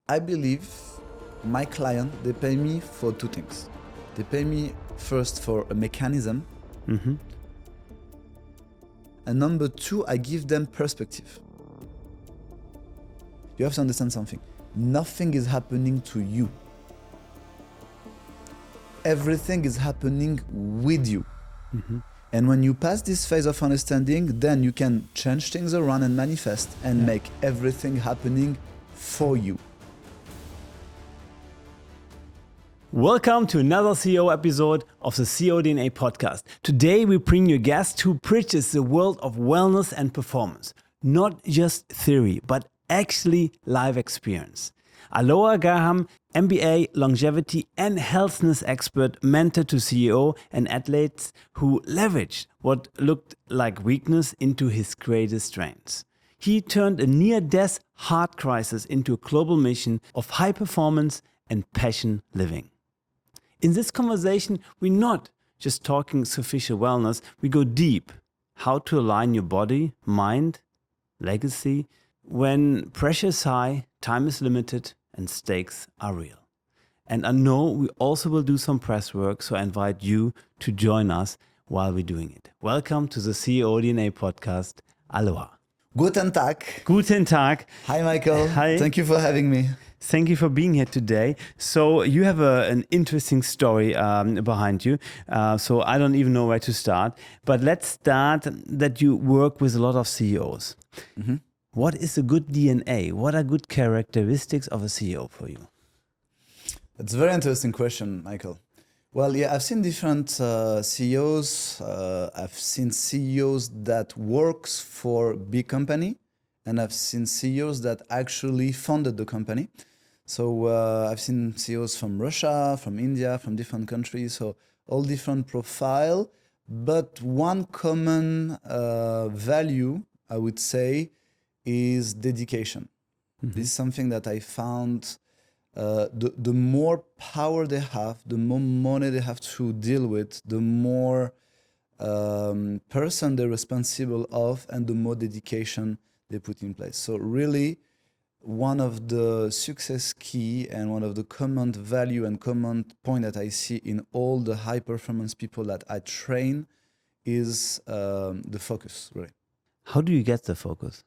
I believe my client, they pay me for two things. They pay me first for a mechanism. Mm-hmm. And number two, I give them perspective. You have to understand something. Nothing is happening to you. Everything is happening with you. Mm-hmm. And when you pass this phase of understanding, then you can change things around and manifest and make everything happening for you. Welcome to another CEO episode of the CEO DNA podcast. Today we bring you a guest who preaches the world of wellness and performance. Not just theory, but actually live experience. Allaoua Graham, MBA, longevity and healthness expert, mentor to CEO and athletes who leveraged what looked like weakness into his greatest strengths. He turned a near-death heart crisis into a global mission of high performance and passion living. In this conversation, we're not just talking superficial wellness, we go deep. How to align your body, mind, legacy, when pressure is high, time is limited, and stakes are real. And I know we also will do some press work, so I invite you to join us while we're doing it. Welcome to the CEO DNA podcast, Allaoua. Guten Tag. Guten Tag. Hi, Michael. Hi. Thank you for having me. Thank you for being here today. So you have an interesting story behind you. So I don't even know where to start. But let's start that you work with a lot of CEOs. Mm-hmm. What is a good DNA? What are good characteristics of a CEO for you? It's a very interesting question, Michael. Well, yeah, I've seen different CEOs. I've seen CEOs that works for big company, and I've seen CEOs that actually founded the company. So I've seen CEOs from Russia, from India, from different countries, so all different profile. But one common value, I would say, is dedication. Mm-hmm. This is something that I found. The more power they have, the more money they have to deal with, the more person they're responsible of, and the more dedication they put in place. So really, one of the success key and one of the common value and common point that I see in all the high performance people that I train is the focus, really. How do you get the focus?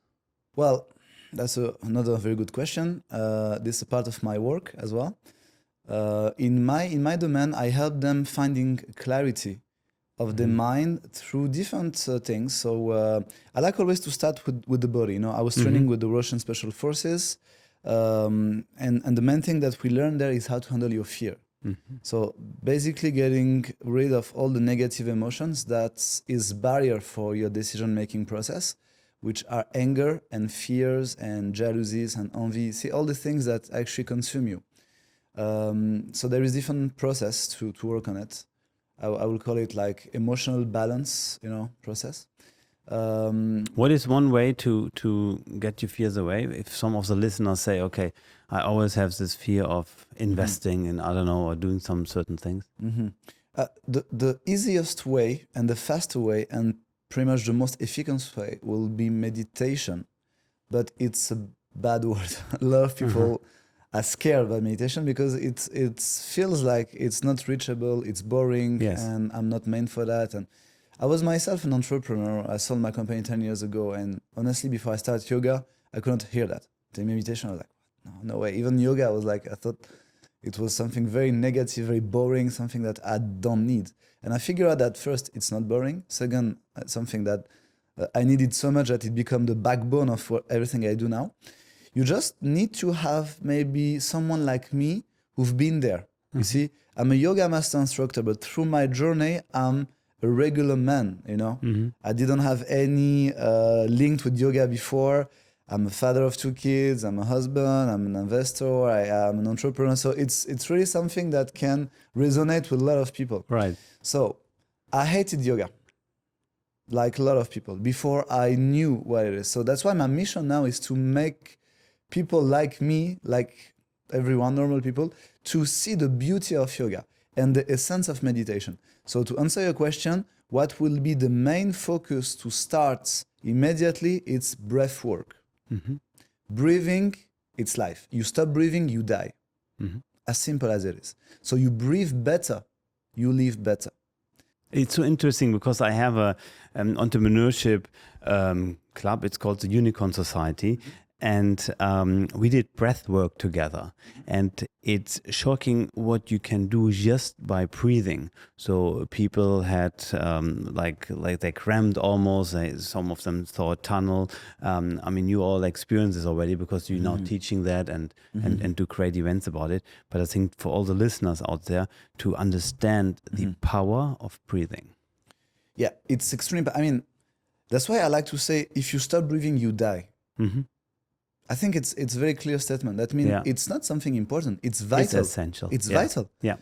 Well, that's another very good question. This is a part of my work as well. In my domain, I help them finding clarity of the mind through different things. So I like always to start with the body. You know, I was training with the Russian Special Forces, and the main thing that we learn there is how to handle your fear. Mm-hmm. So basically getting rid of all the negative emotions that is barrier for your decision-making process, which are anger and fears and jealousies and envy. See, all the things that actually consume you. So there is different process to work on it. I will call it like emotional balance, process. What is one way to get your fears away? If some of the listeners say, okay, I always have this fear of investing in, I don't know, or doing some certain things. Mm-hmm. The easiest way and the faster way and pretty much the most efficient way will be meditation, but it's a bad word. A lot of people are scared about meditation because it feels like it's not reachable, it's boring, and I'm not meant for that. And I was myself an entrepreneur. I sold my company 10 years ago, and honestly, before I started yoga, I couldn't hear that. The meditation, I was like, no way. Even yoga, I thought it was something very negative, very boring, something that I don't need. And I figured out that first, it's not boring. Second, something that I needed so much that it became the backbone of everything I do now. You just need to have maybe someone like me who've been there. Mm-hmm. You see, I'm a yoga master instructor, but through my journey, I'm a regular man, Mm-hmm. I didn't have any link with yoga before. I'm a father of 2 kids, I'm a husband, I'm an investor, I'm an entrepreneur. So it's really something that can resonate with a lot of people. Right. So I hated yoga, like a lot of people, before I knew what it is. So that's why my mission now is to make people like me, like everyone, normal people, to see the beauty of yoga and the essence of meditation. So to answer your question, what will be the main focus to start immediately? It's breathwork. Mm-hmm. Breathing it's life. You stop breathing, you die. As simple as it is. So you breathe better, you live better. It's so interesting because I have a entrepreneurship club. It's called the Unicorn Society. And we did breathwork together. And it's shocking what you can do just by breathing. So people had like they crammed almost. Some of them thought tunnel. I mean, you all experience this already because you're now teaching that and do great events about it. But I think for all the listeners out there to understand the power of breathing. Yeah, it's extreme. I mean, that's why I like to say, if you stop breathing, you die. I think it's a very clear statement. That means it's not something important. It's vital. It's essential. It's vital. Yeah.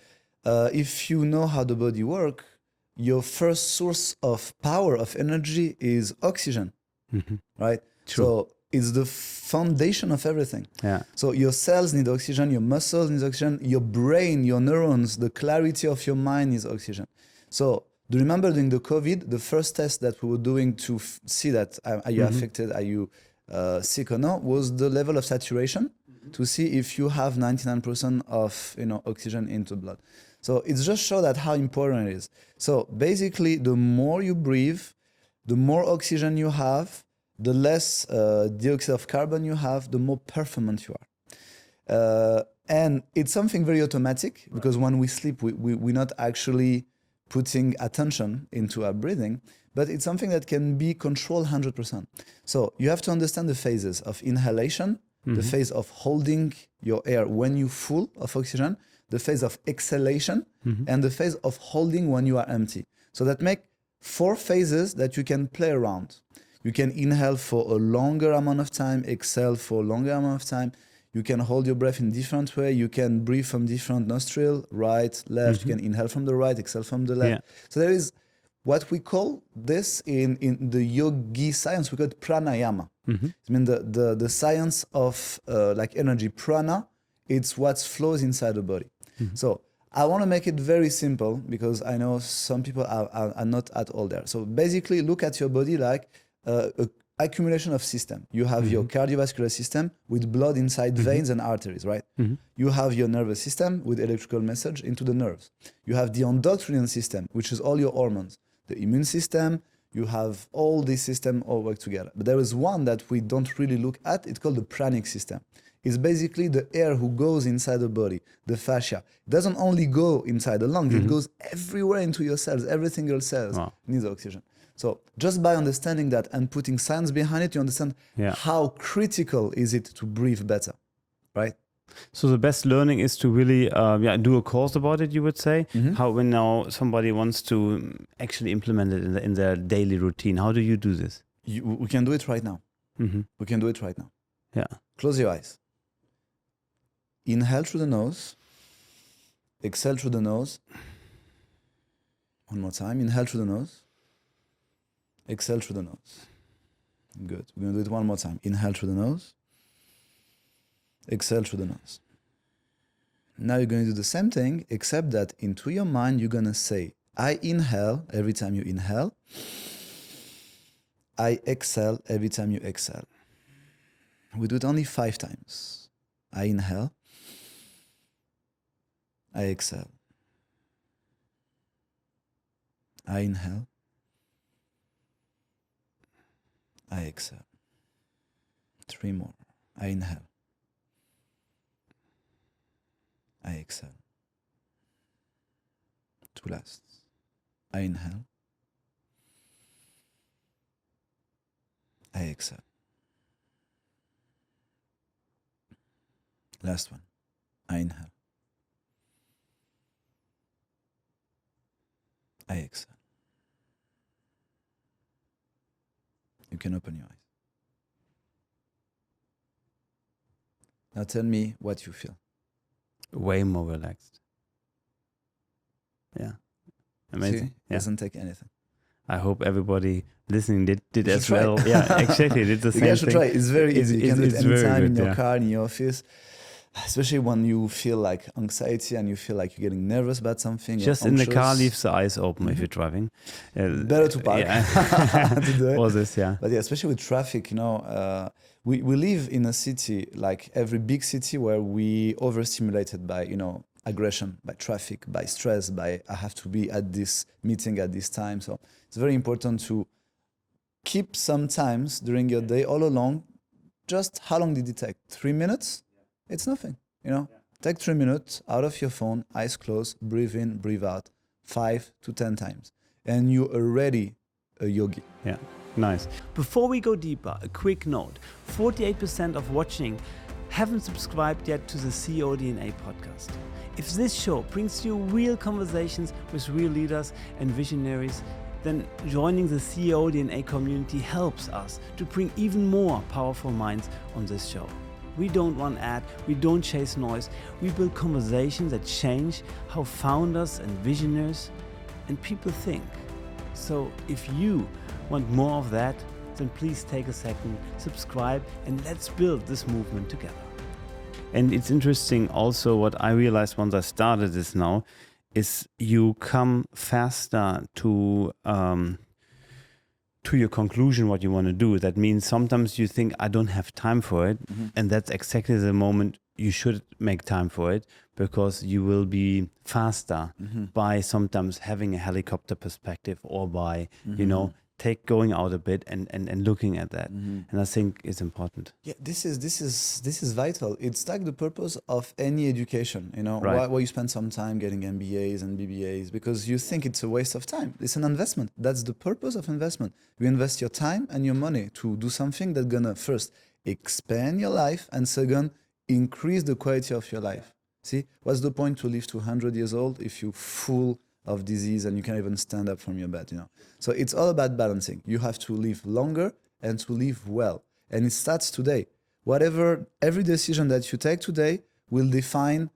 If you know how the body works, your first source of power, of energy is oxygen, right? True. So it's the foundation of everything. Yeah. So your cells need oxygen, your muscles need oxygen, your brain, your neurons, the clarity of your mind is oxygen. So do you remember during the COVID, the first test that we were doing to see that are you affected, are you sick or not, was the level of saturation to see if you have 99% of oxygen into blood. So it's just show that how important it is. So basically, the more you breathe, the more oxygen you have, the less dioxide of carbon you have, the more performant you are. And it's something very automatic because when we sleep, we're not actually putting attention into our breathing, but it's something that can be controlled 100%. So you have to understand the phases of inhalation, the phase of holding your air when you're full of oxygen, the phase of exhalation, and the phase of holding when you are empty. So that make 4 phases that you can play around. You can inhale for a longer amount of time, exhale for a longer amount of time. You can hold your breath in different way. You can breathe from different nostril, right, left. You can inhale from the right, exhale from the left. Yeah. So there is what we call this in the yogi science, we call it pranayama. I mean the science of like energy. Prana, it's what flows inside the body. So I want to make it very simple because I know some people are not at all there. So basically look at your body like a accumulation of system. You have your cardiovascular system with blood inside veins and arteries, right? You have your nervous system with electrical message into the nerves. You have the endocrine system, which is all your hormones. The immune system, you have all these systems all work together. But there is one that we don't really look at. It's called the pranic system. It's basically the air who goes inside the body, the fascia. It doesn't only go inside the lungs, it goes everywhere into your cells. Every single cell needs oxygen. So just by understanding that and putting science behind it, you understand how critical is it to breathe better, right? So the best learning is to really do a course about it, you would say. How when now somebody wants to actually implement it in their daily routine, how do you do this? We can do it right now. We can do it right now. Yeah. Close your eyes. Inhale through the nose. Exhale through the nose. One more time. Inhale through the nose. Exhale through the nose. Good. We're going to do it one more time. Inhale through the nose. Exhale through the nose. Now you're going to do the same thing, except that into your mind, you're going to say, I inhale every time you inhale. I exhale every time you exhale. We do it only 5 times. I inhale. I exhale. I inhale. I exhale. 3 more. I inhale. I exhale. 2 last. I inhale. I exhale. Last one. I inhale. I exhale. You can open your eyes. Now tell me what you feel. Way more relaxed. Yeah. Amazing. See? It doesn't take anything. I hope everybody listening did as well. Yeah, exactly. Did the same You guys should thing. try. It's very easy. You can do it anytime in your yeah. car, in your office. especially when you feel like anxiety and you feel like you're getting nervous about something. Just in the car, leave the eyes open if you're driving. Better to park to do it. All this, yeah. But yeah, especially with traffic, we live in a city, like every big city, where we overstimulated by, aggression, by traffic, by stress, by I have to be at this meeting at this time. So it's very important to keep some times during your day all along. Just how long did it take? 3 minutes? It's nothing, Take 3 minutes out of your phone, eyes closed, breathe in, breathe out, 5 to 10 times. And you're already a yogi. Yeah, nice. Before we go deeper, a quick note. 48% of watching haven't subscribed yet to the CEO DNA podcast. If this show brings you real conversations with real leaders and visionaries, then joining the CEO DNA community helps us to bring even more powerful minds on this show. We don't run ad, we don't chase noise, we build conversations that change how founders and visionaries and people think. So if you want more of that, then please take a second, subscribe, and let's build this movement together. And it's interesting also what I realized once I started this now is you come faster to your conclusion what you want to do. That means sometimes you think I don't have time for it, and that's exactly the moment you should make time for it, because you will be faster by sometimes having a helicopter perspective or by going out a bit and looking at that. And I think it's important. Yeah, this is vital. It's like the purpose of any education, Right. why you spend some time getting MBAs and BBAs, because you think it's a waste of time. It's an investment. That's the purpose of investment. You invest your time and your money to do something that's gonna first expand your life and second increase the quality of your life. See, what's the point to live to 100 years old if you're full of disease and you can't even stand up from your bed, So it's all about balancing. You have to live longer and to live well. And it starts today. Every decision that you take today will define,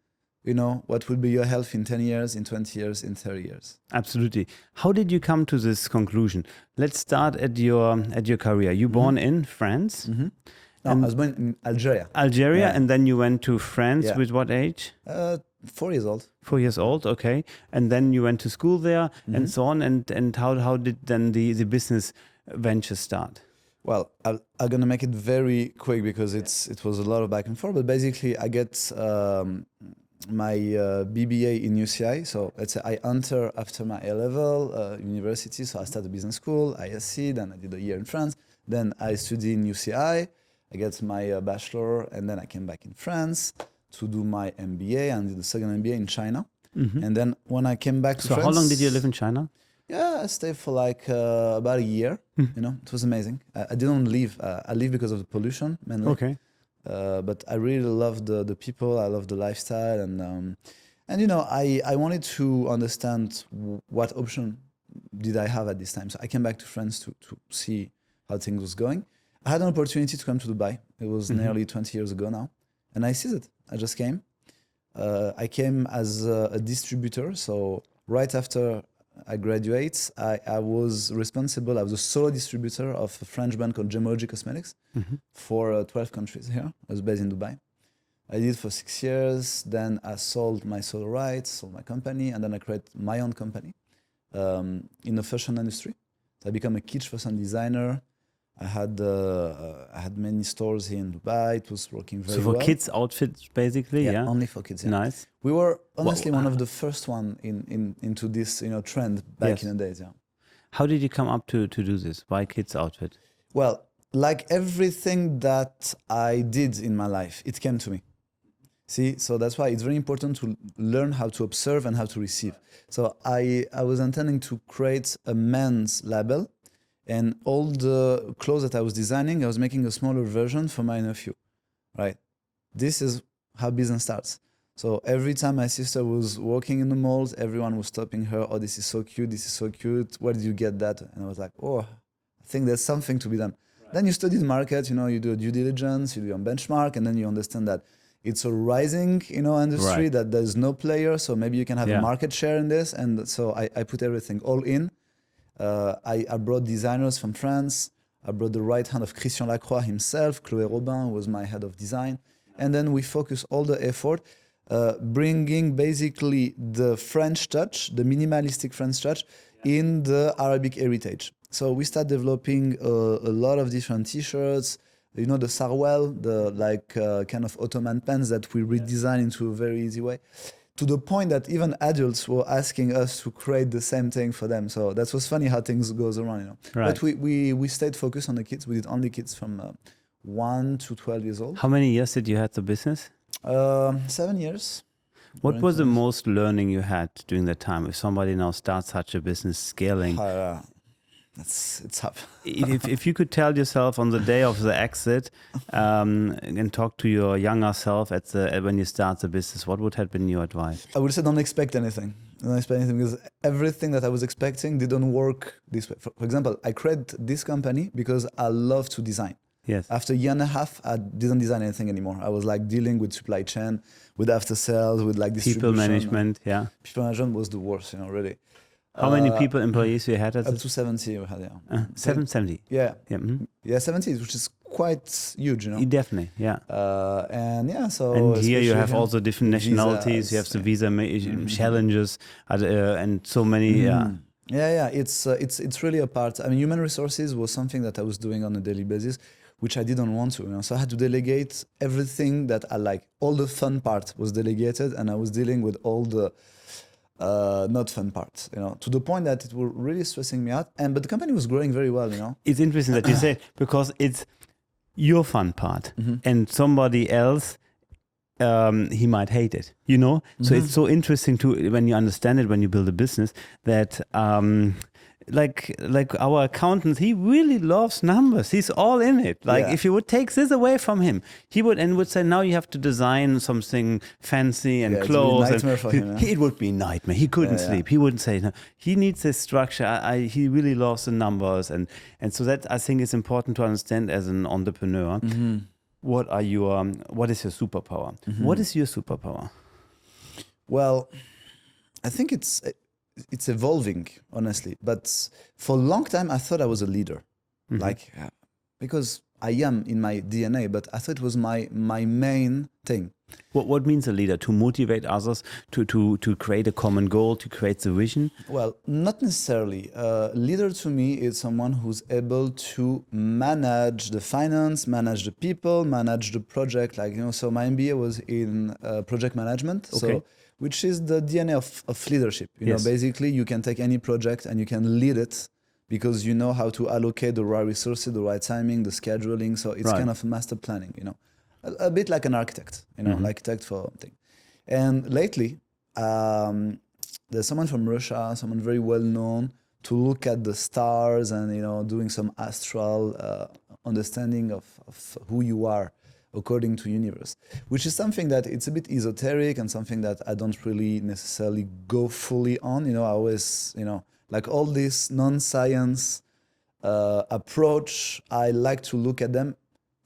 what will be your health in 10 years, in 20 years, in 30 years. Absolutely. How did you come to this conclusion? Let's start at your career. You born in France? No, I was born in Algeria. Algeria, Yeah. and then you went to France Yeah. with what age? 4 years old. 4 years old, okay. And then you went to school there and so on. And how did then the business venture start? Well, I'm gonna make it very quick because it was a lot of back and forth. But basically, I get my BBA in UCI. So let's say I enter after my A-level university. So I started business school, ISC. Then I did a year in France. Then I studied in UCI. I get my bachelor, and then I came back in France to do my MBA and did the second MBA in China. And then when I came back to France... So how long did you live in China? Yeah, I stayed for like about a year. It was amazing. I didn't leave. I leave because of the pollution mainly. Okay. But I really loved the people. I loved the lifestyle, and I wanted to understand what option did I have at this time. So I came back to France to see how things was going. I had an opportunity to come to Dubai. It was nearly 20 years ago now, and I seized it. I just came. I came as a distributor. So right after I graduate, I was responsible. I was a solo distributor of a French brand called Gemology Cosmetics for 12 countries here. I was based in Dubai. I did it for 6 years. Then I sold my solo rights, sold my company, and then I created my own company in the fashion industry. So I became a kitsch fashion designer. I had many stores here in Dubai. It was working very well. So for kids' outfits, basically, yeah? Only for kids. Yeah. Nice. We were honestly one of the first one into this trend back in the days. Yeah. How did you come up to do this? Why kids' outfit? Well, like everything that I did in my life, it came to me. See, so that's why it's very important to learn how to observe and how to receive. So I was intending to create a men's label. And all the clothes that I was designing, I was making a smaller version for my nephew, right? This is how business starts. So every time my sister was walking in the malls, everyone was stopping her. Oh, this is so cute. This is so cute. Where did you get that? And I was like, oh, I think there's something to be done. Right. Then you study the market, you do a due diligence, you do a benchmark, and then you understand that it's a rising, industry, that there's no player. So maybe you can have a market share in this. And so I put everything all in. I brought designers from France. I brought the right hand of Christian Lacroix himself. Chloé Robin was my head of design. And then we focus all the effort bringing basically the French touch, the minimalistic French touch, in the Arabic heritage. So we start developing a lot of different T-shirts, you know, the sarwell, the kind of Ottoman pants that we redesign into a very easy way, to the point that even adults were asking us to create the same thing for them. So that was funny how things goes around, you know. Right. But we stayed focused on the kids. We did only kids from 1 to 12 years old. How many years did you have the business? 7 years. What was the most learning you had during that time? If somebody now starts such a business scaling, it's tough. if you could tell yourself on the day of the exit and talk to your younger self when you start the business, what would have been your advice? I would say don't expect anything. Don't expect anything because everything that I was expecting didn't work this way. For example, I created this company because I love to design. Yes. After a year and a half, I didn't design anything anymore. I was like dealing with supply chain, with after sales, with like distribution. People management, yeah. People management was the worst, you know, really. How many employees you had at Up to 70 we had, yeah. 770? Yeah. Yeah, Yeah, 70, which is quite huge, you know. Definitely, yeah. And yeah, so... And here you have also different nationalities, you have the visa challenges, and so many... Yeah, it's really a part. I mean, human resources was something that I was doing on a daily basis, which I didn't want to. You know? So I had to delegate everything that I like. All the fun part was delegated, and I was dealing with all the not fun parts. You know, to the point that it was really stressing me out. But the company was growing very well. You know, it's interesting that you say because it's your fun part, and somebody else. He might hate it, you know? So it's so interesting to when you understand it, when you build a business, that like our accountant, he really loves numbers. He's all in it. Like if you would take this away from him, he would say, now you have to design something fancy and clothes. It would be a nightmare for him. It would be a nightmare. He couldn't sleep. He wouldn't say, no. He needs this structure. He really loves the numbers. And so that I think is important to understand as an entrepreneur. What is your superpower? What is your superpower? Well, I think it's evolving, honestly. But for a long time, I thought I was a leader, because I am in my DNA. But I thought it was my main thing. What means a leader? To motivate others, to create a common goal, to create the vision? Well, not necessarily. Leader to me is someone who's able to manage the finance, manage the people, manage the project. Like, you know, so my MBA was in project management, which is the DNA of leadership. You know, basically you can take any project and you can lead it because you know how to allocate the right resources, the right timing, the scheduling. So it's kind of master planning, you know. A bit like an architect, you know, architect for thing. And lately, there's someone from Russia, someone very well known, to look at the stars and, you know, doing some astral understanding of who you are according to universe, which is something that it's a bit esoteric and something that I don't really necessarily go fully on. You know, I always, you know, like all this non-science approach, I like to look at them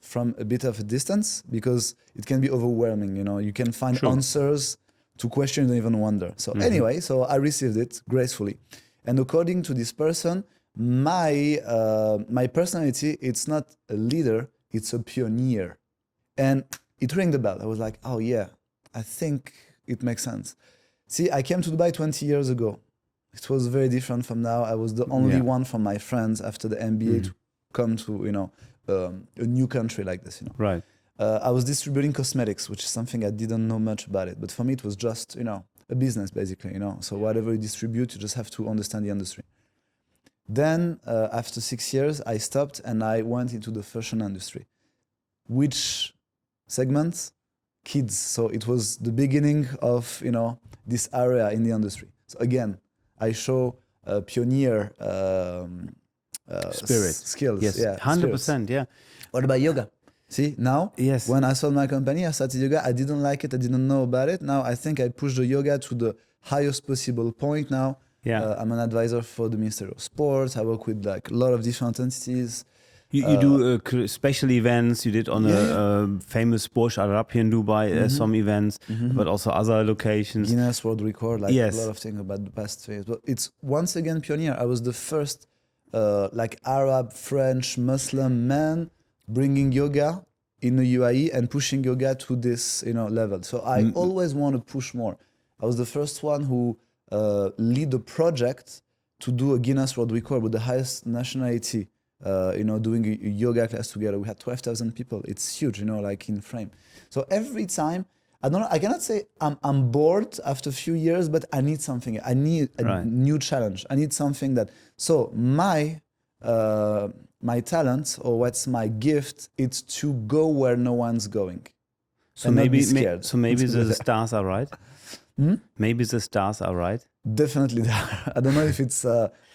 from a bit of a distance because it can be overwhelming. You know, you can find answers to questions you don't even wonder. So anyway, so I received it gracefully. And according to this person, my personality, it's not a leader, it's a pioneer. And it rang the bell. I was like, oh yeah, I think it makes sense. See, I came to Dubai 20 years ago. It was very different from now. I was the only one from my friends after the MBA to come to, you know, a new country like this, you know. Right. I was distributing cosmetics, which is something I didn't know much about it. But for me, it was just, you know, a business basically, you know. So whatever you distribute, you just have to understand the industry. Then after 6 years, I stopped and I went into the fashion industry. Which segment? Kids. So it was the beginning of, you know, this area in the industry. So again, I show pioneer spirit, skills. Yes, yeah, 100%. Yeah. What about yoga? See, now, when I sold my company, I started yoga. I didn't like it. I didn't know about it. Now I think I push the yoga to the highest possible point now. Yeah. I'm an advisor for the Ministry of Sports. I work with like a lot of different entities. You do special events. You did on a famous Burj Al Arab here in Dubai, some events, but also other locations. Guinness World Record, like a lot of things about the past 2 years. But it's once again pioneer. I was the first like Arab, French, Muslim man bringing yoga in the UAE and pushing yoga to this, level. So I always want to push more. I was the first one who lead a project to do a Guinness World Record with the highest nationality, doing a yoga class together. We had 12,000 people. It's huge, like in frame. So every time, I cannot say I'm bored after a few years, but I need something. I need a new challenge. I need something so my talent, or what's my gift, it's to go where no one's going. So maybe the stars are right. Maybe the stars are right. Definitely they are. I don't know if it's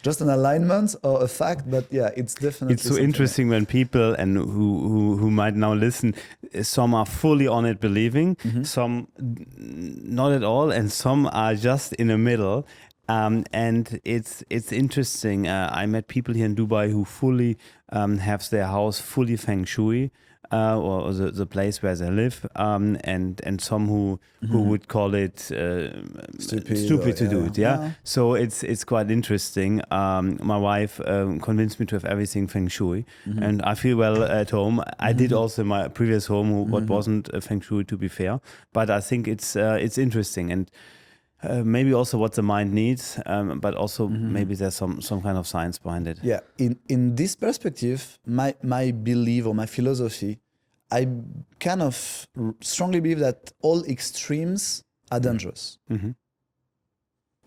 just an alignment or a fact, but yeah, it's definitely. It's so interesting when people and who might now listen, some are fully on it believing, some not at all, and some are just in the middle. And it's interesting. I met people here in Dubai who fully have their house fully feng shui, or the place where they live, and some who would call it stupid to do it. Yeah. So it's quite interesting. My wife convinced me to have everything feng shui, and I feel well at home. I did also in my previous home, what wasn't feng shui, to be fair. But I think it's interesting, and maybe also what the mind needs, but also maybe there's some kind of science behind it. Yeah, in this perspective, my belief or my philosophy, I kind of strongly believe that all extremes are dangerous.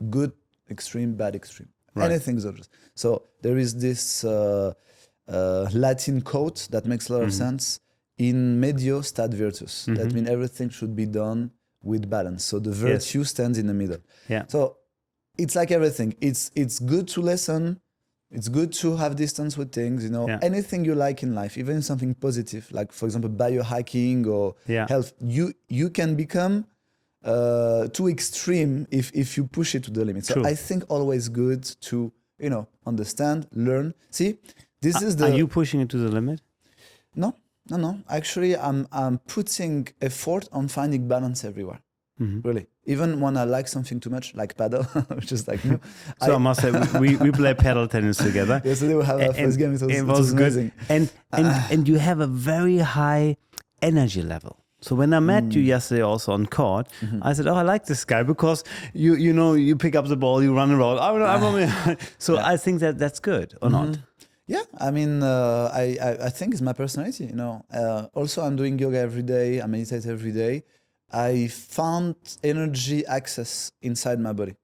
Good extreme, bad extreme. Right. Anything's dangerous. So there is this Latin quote that makes a lot of sense. In medio stat virtus. That means everything should be done with balance. So the virtue stands in the middle. Yeah. So it's like everything. It's good to listen. It's good to have distance with things, anything you like in life, even something positive, like for example, biohacking or health. You can become too extreme if you push it to the limit. So True. I think always good to, understand, learn. See, this is Are you pushing it to the limit? No. Actually, I'm putting effort on finding balance everywhere. Really. Even when I like something too much, like paddle, which is like new. So I must say, we play paddle tennis together. Yesterday we have our first game. It was good. Amazing. And you have a very high energy level. So when I met you yesterday also on court, I said, I like this guy because you pick up the ball, you run around. So I think that's good, or not? Yeah, I mean, I think it's my personality, Also, I'm doing yoga every day. I meditate every day. I found energy access inside my body.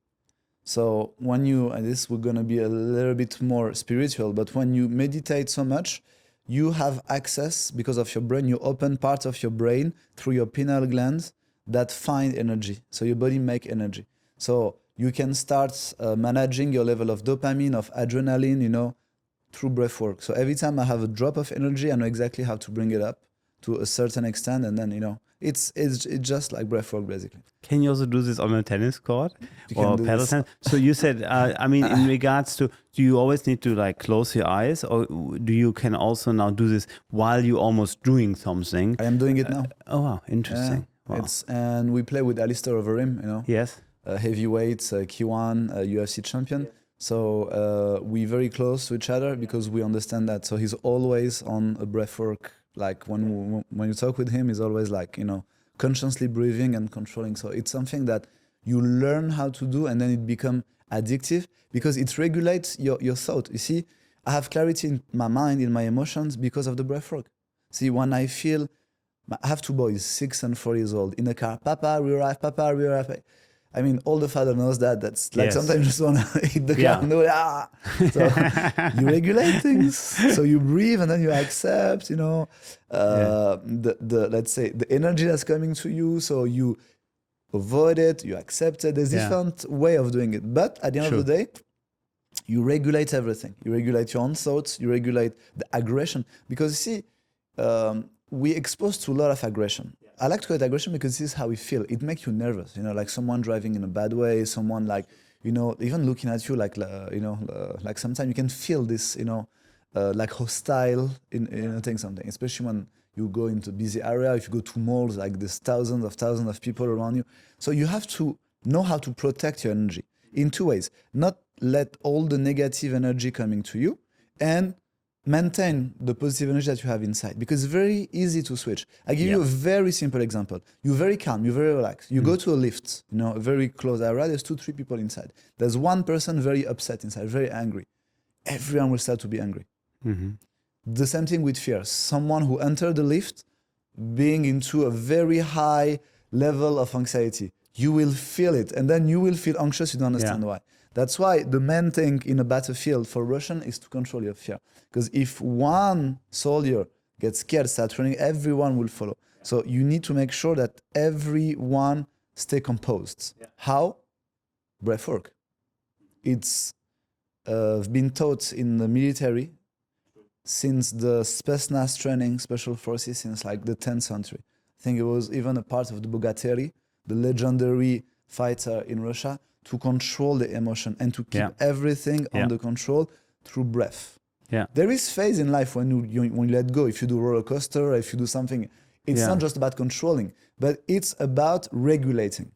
So when and this we're going to be a little bit more spiritual, but when you meditate so much, you have access because of your brain. You open parts of your brain through your pineal glands that find energy. So your body make energy. So you can start managing your level of dopamine, of adrenaline, through breath work. So every time I have a drop of energy, I know exactly how to bring it up to a certain extent, and then it's just like breath work basically. Can you also do this on a tennis court or paddle tennis? So you said, in regards to, do you always need to like close your eyes, or do you can also now do this while you're almost doing something? I am doing it now. Oh wow, interesting. Wow. And we play with Alistair over him, Yes. Heavyweight, K1, UFC champion. So we're very close to each other because we understand that. So he's always on a breath work. Like when you talk with him, he's always like, consciously breathing and controlling. So it's something that you learn how to do, and then it becomes addictive because it regulates your thought. You see, I have clarity in my mind, in my emotions because of the breath work. See, when I feel, I have two boys, 6 and 4 years old, in the car, Papa, we arrive, Papa, we arrive. I mean, all the father knows that. That's like sometimes you just want to hit the car and do it. So you regulate things. So you breathe and then you accept, the let's say the energy that's coming to you. So you avoid it, you accept it. There's different way of doing it. But at the end of the day, you regulate everything. You regulate your own thoughts. You regulate the aggression. Because you see, we exposed to a lot of aggression. I like to call it aggression because this is how we feel. It makes you nervous, like someone driving in a bad way, someone like, even looking at you like, like sometimes you can feel this, like hostile in saying something, especially when you go into a busy area, if you go to malls, like there's thousands of people around you. So you have to know how to protect your energy in two ways. Not let all the negative energy coming to you, and maintain the positive energy that you have inside, because it's very easy to switch. I give you a very simple example. You're very calm, you're very relaxed. You go to a lift, a very close area, there's 2-3 people inside. There's one person very upset inside, very angry. Everyone will start to be angry. The same thing with fear. Someone who entered the lift being into a very high level of anxiety, you will feel it, and then you will feel anxious, you don't understand why. That's why the main thing in a battlefield for Russian is to control your fear. Because if one soldier gets scared, starts running, everyone will follow. So you need to make sure that everyone stay composed. How? Breathwork. It's been taught in the military since the Spetsnaz training, special forces, since like the 10th century. I think it was even a part of the Bogateri, the legendary fighter in Russia, to control the emotion and to keep everything under control through breath. There is phase in life when you let go. If you do roller coaster, if you do something, it's not just about controlling, but it's about regulating.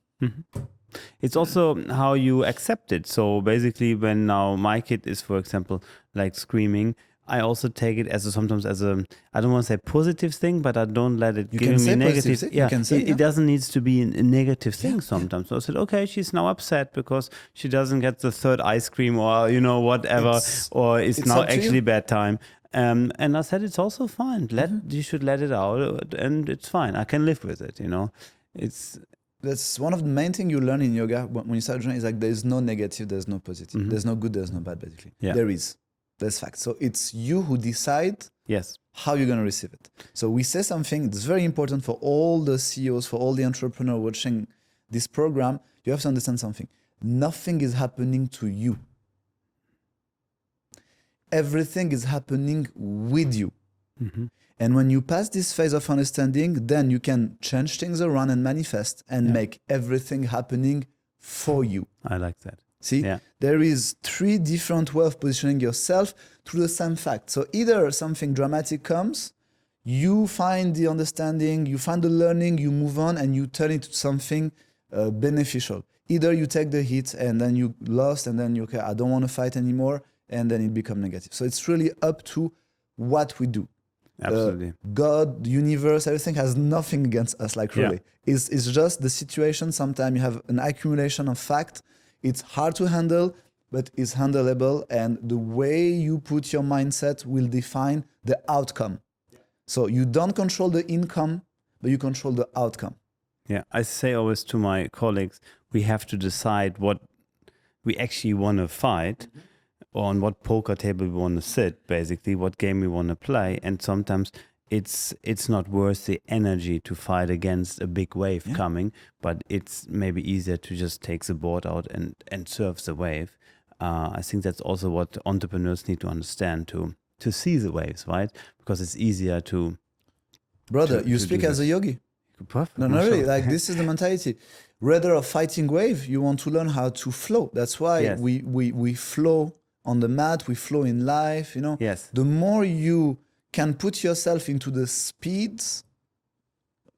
It's also how you accept it. So basically, when now my kid is, for example, like screaming, I also take it sometimes as a, I don't want to say positive thing, but I don't let it give me negative. It doesn't need to be a negative thing sometimes. So I said, okay, she's now upset because she doesn't get the third ice cream or, whatever, or it's now actually bad time. And I said, it's also fine. You should let it out and it's fine. I can live with it, That's one of the main things you learn in yoga when you start journey is like there's no negative, there's no positive. There's no good, there's no bad, basically. There is. That's fact. So it's you who decide how you're going to receive it. So we say something that's very important for all the CEOs, for all the entrepreneurs watching this program. You have to understand something. Nothing is happening to you. Everything is happening with you. And when you pass this phase of understanding, then you can change things around and manifest and make everything happening for you. I like that. See, there is 3 different ways of positioning yourself through the same fact. So either something dramatic comes, you find the understanding, you find the learning, you move on and you turn it to something beneficial. Either you take the hit and then you lost and then you, okay, I don't want to fight anymore, and then it becomes negative. So it's really up to what we do. Absolutely. God, the universe, everything has nothing against us, like really. It's just the situation. Sometimes you have an accumulation of fact. It's hard to handle, but it's handleable. And the way you put your mindset will define the outcome. So you don't control the income, but you control the outcome. Yeah, I say always to my colleagues, we have to decide what we actually want to fight, on what poker table we want to sit, basically, what game we want to play. And sometimes it's not worth the energy to fight against a big wave coming, but it's maybe easier to just take the board out and surf the wave. I think that's also what entrepreneurs need to understand, to see the waves, right? Because it's easier to... Brother, you speak as a yogi. Perfect. No, really, like this is the mentality. Rather a fighting wave, you want to learn how to flow. That's why we flow on the mat, we flow in life, The more you can put yourself into the speeds,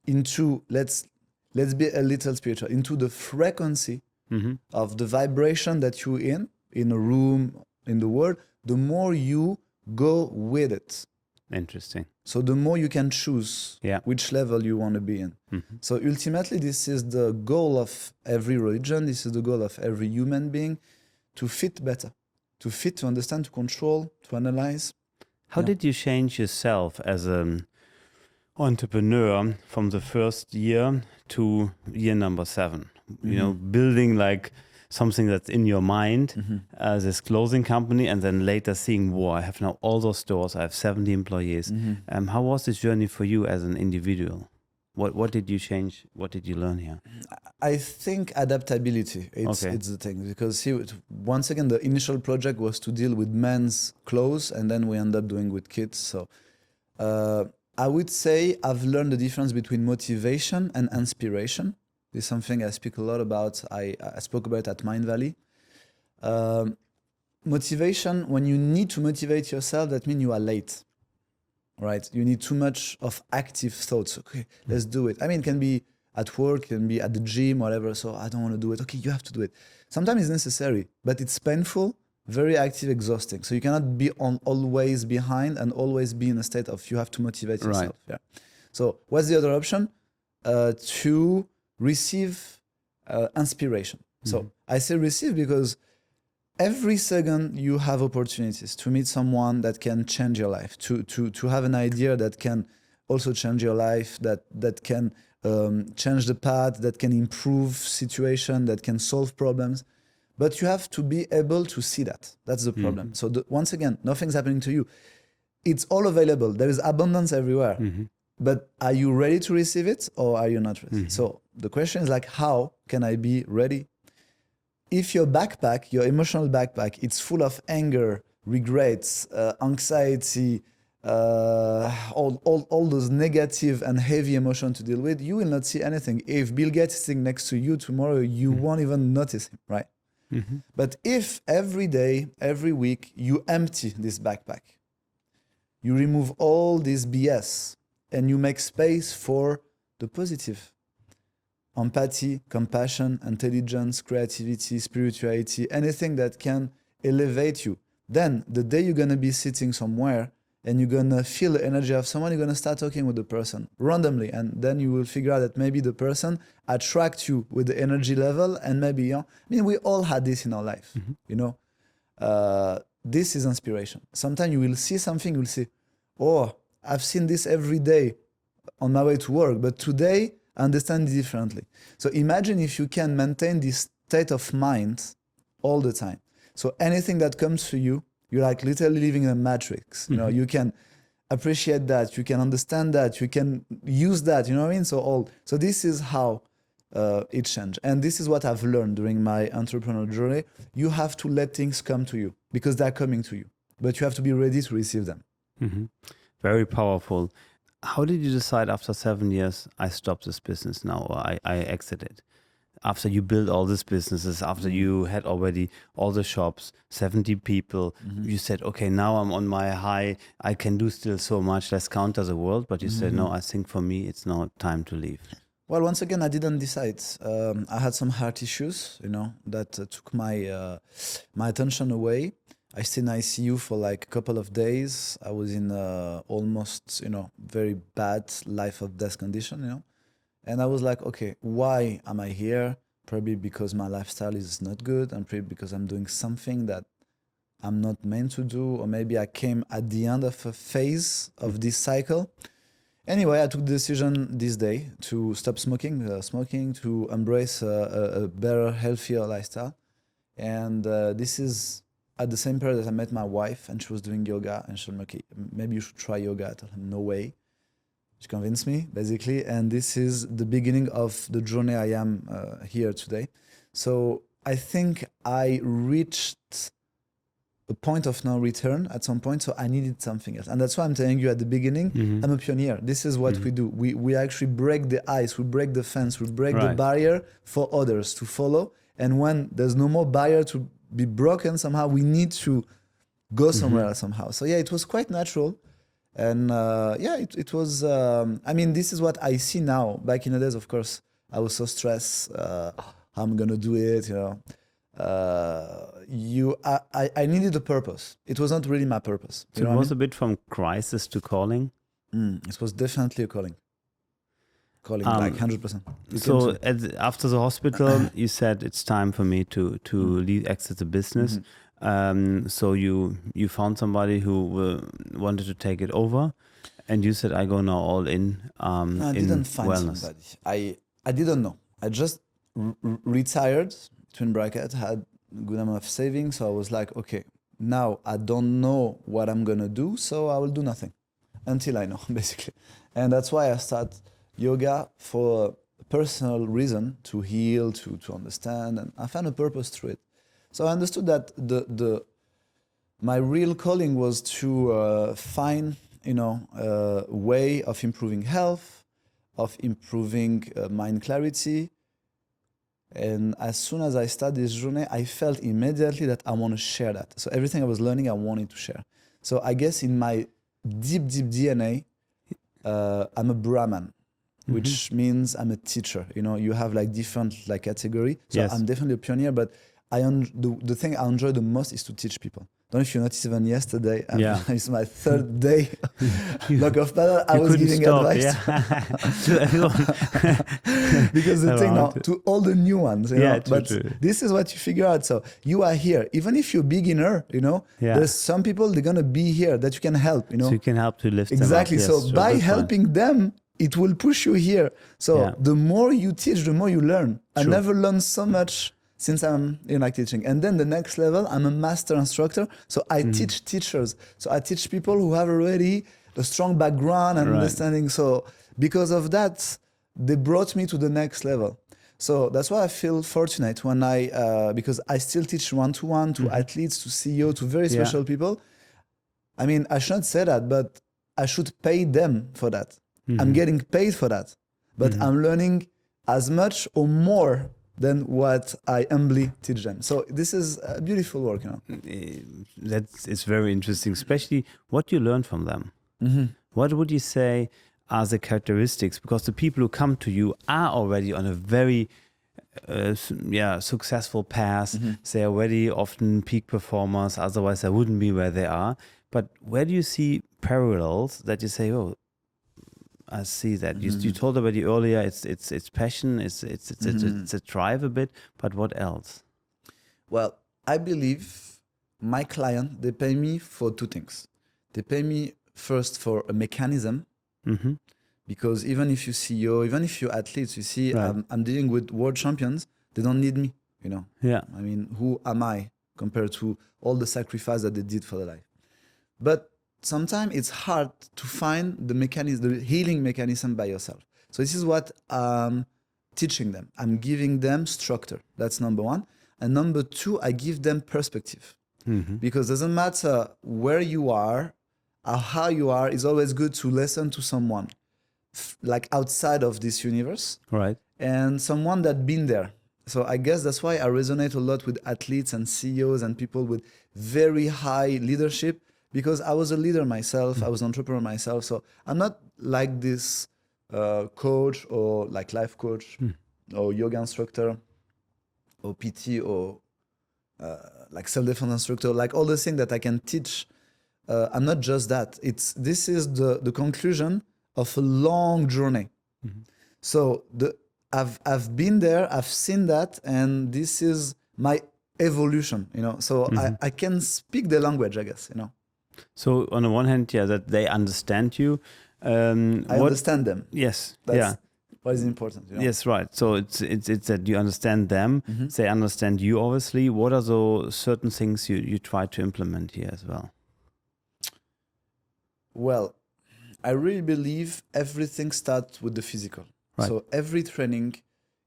into, let's be a little spiritual, into the frequency of the vibration that you're in a room, in the world, the more you go with it. Interesting. So the more you can choose which level you want to be in. So ultimately, this is the goal of every religion. This is the goal of every human being, to fit better, to understand, to control, to analyze. How did you change yourself as an entrepreneur from the first year to year number 7? Building like something that's in your mind as this clothing company, and then later seeing, whoa, I have now all those stores, I have 70 employees. How was this journey for you as an individual? What did you change? What did you learn here? I think adaptability, it's the thing. Because once again, the initial project was to deal with men's clothes, and then we end up doing with kids. So I would say I've learned the difference between motivation and inspiration. This is something I speak a lot about. I spoke about at Mind Valley. Motivation, when you need to motivate yourself, that means you are late, right? You need too much of active thoughts. Okay, let's do it. I mean, it can be at work, it can be at the gym, whatever. So I don't want to do it. Okay, you have to do it. Sometimes it's necessary, but it's painful very active, exhausting. So you cannot be always behind and always be in a state of you have to motivate yourself. Yeah. So what's the other option? To receive inspiration. So I say receive because every second you have opportunities to meet someone that can change your life, to have an idea that can also change your life, that can change the path, that can improve situation, that can solve problems. But you have to be able to see that. That's the problem. So once again, nothing's happening to you. It's all available. There is abundance everywhere. But are you ready to receive it or are you not ready? So the question is like, how can I be ready? If your backpack, your emotional backpack, it's full of anger, regrets, anxiety, all those negative and heavy emotions to deal with, you will not see anything. If Bill Gates is sitting next to you tomorrow, you won't even notice him, right? But if every day, every week, you empty this backpack, you remove all this BS, and you make space for the positive. Empathy, compassion, intelligence, creativity, spirituality, anything that can elevate you. Then the day you're going to be sitting somewhere and you're going to feel the energy of someone, you're going to start talking with the person randomly. And then you will figure out that maybe the person attracts you with the energy level. And maybe, you know, I mean, we all had this in our life, you know. This is inspiration. Sometimes you will see something, you will say, oh, I've seen this every day on my way to work, but today I understand it differently. So imagine if you can maintain this state of mind all the time. So anything that comes to you, you're like literally living in a matrix. You know, you can appreciate that, you can understand that, you can use that, you know what I mean? So this is how it changed. And this is what I've learned during my entrepreneurial journey. You have to let things come to you because they're coming to you, but you have to be ready to receive them. Very powerful. How did you decide after 7 years, I stop this business now, or I exit it? After you built all these businesses, after you had already all the shops, 70 people, you said, okay, now I'm on my high, I can do still so much, let's counter the world. But you said, no, I think for me, it's now time to leave. Well, once again, I didn't decide. I had some heart issues, you know, that took my attention away. I stayed in ICU for like a couple of days. I was in almost, you know, very bad life of death condition, you know. And I was like, okay, why am I here? Probably because my lifestyle is not good, and probably because I'm doing something that I'm not meant to do, or maybe I came at the end of a phase of this cycle. Anyway, I took the decision this day to stop smoking, to embrace a better, healthier lifestyle. And this is at the same period that I met my wife, and she was doing yoga, and she told me, okay, maybe you should try yoga. I told him, no way. She convinced me, basically, and this is the beginning of the journey I am here today. So I think I reached a point of no return at some point, so I needed something else. And that's why I'm telling you at the beginning, I'm a pioneer. This is what we do. We actually break the ice, we break the fence, we break the barrier for others to follow. And when there's no more barrier to be broken somehow, we need to go somewhere else somehow. So yeah, it was quite natural. And it was, I mean, this is what I see now. Back in the days, of course, I was so stressed, how I'm going to do it, you know. I needed a purpose. It was not really my purpose. So it was a bit from crisis to calling? It was definitely a calling. Like 100%. So after the hospital, you said it's time for me to leave, exit the business. So you found somebody who wanted to take it over, and you said, I go now all in no, I didn't find wellness. Somebody. I didn't know. I just retired, twin bracket, had a good amount of savings. So I was like, okay, now I don't know what I'm going to do, so I will do nothing until I know, basically. And that's why I start yoga for a personal reason, to heal, to understand, and I found a purpose through it. So I understood that my real calling was to find, you know, a way of improving health, of improving mind clarity. And as soon as I started this journey, I felt immediately that I want to share that. So everything I was learning, I wanted to share. So I guess in my deep DNA, I'm a Brahman, which means I'm a teacher. You know, you have like different like category. So I'm definitely a pioneer, but the thing I enjoy the most is to teach people. Don't know if you noticed even yesterday. Yeah. It's my third day block of paddle. I was giving stop, advice to everyone. because the thing now Around. to all the new ones, you Yeah, know. true, But true. this is what you figure out. So you are here, even if you're beginner, you know. Yeah. There's some people they're gonna be here that you can help, you know. So you can help to lift Exactly. them up. So Yes, by good point. helping them, it will push you here. So Yeah. the more you teach, the more you learn. I True. never learned so much since I'm like teaching. And then the next level, I'm a master instructor. So I teach teachers. So I teach people who have already a strong background and Right. understanding. So because of that, they brought me to the next level. So that's why I feel fortunate when because I still teach one-to-one to athletes, to CEO, to very Yeah. special people. I mean, I shouldn't say that, but I should pay them for that. I'm getting paid for that, but I'm learning as much or more than what I humbly teach them. So this is a beautiful work, you know. It's very interesting, especially what you learn from them. What would you say are the characteristics? Because the people who come to you are already on a very successful path. They are already often peak performers. Otherwise, they wouldn't be where they are. But where do you see parallels that you say, oh, I see that. You told already earlier. It's passion. It's a drive a bit. But what else? Well, I believe my client, they pay me for two things. They pay me first for a mechanism, because even if you CEO, even if you're athletes, you see, Right. I'm dealing with world champions. They don't need me, you know. Yeah. I mean, who am I compared to all the sacrifice that they did for their life? But sometimes it's hard to find the mechanism, the healing mechanism by yourself. So this is what I'm teaching them. I'm giving them structure. That's number one. And number two, I give them perspective. Because it doesn't matter where you are or how you are, it's always good to listen to someone like outside of this universe Right. and someone that been there. So I guess that's why I resonate a lot with athletes and CEOs and people with very high leadership, because I was a leader myself, I was an entrepreneur myself. So I'm not like this coach or like life coach or yoga instructor or PT or like self-defense instructor, like all the things that I can teach. I'm not just that. This is the conclusion of a long journey. So I've been there, I've seen that, and this is my evolution, you know. So I can speak the language, I guess, you know. So on the one hand, yeah, that they understand you. I understand them. Yes. That's what is important, you know. Yes, right. So it's that you understand them. They understand you, obviously. What are those certain things you try to implement here as well? Well, I really believe everything starts with the physical. Right. So every training,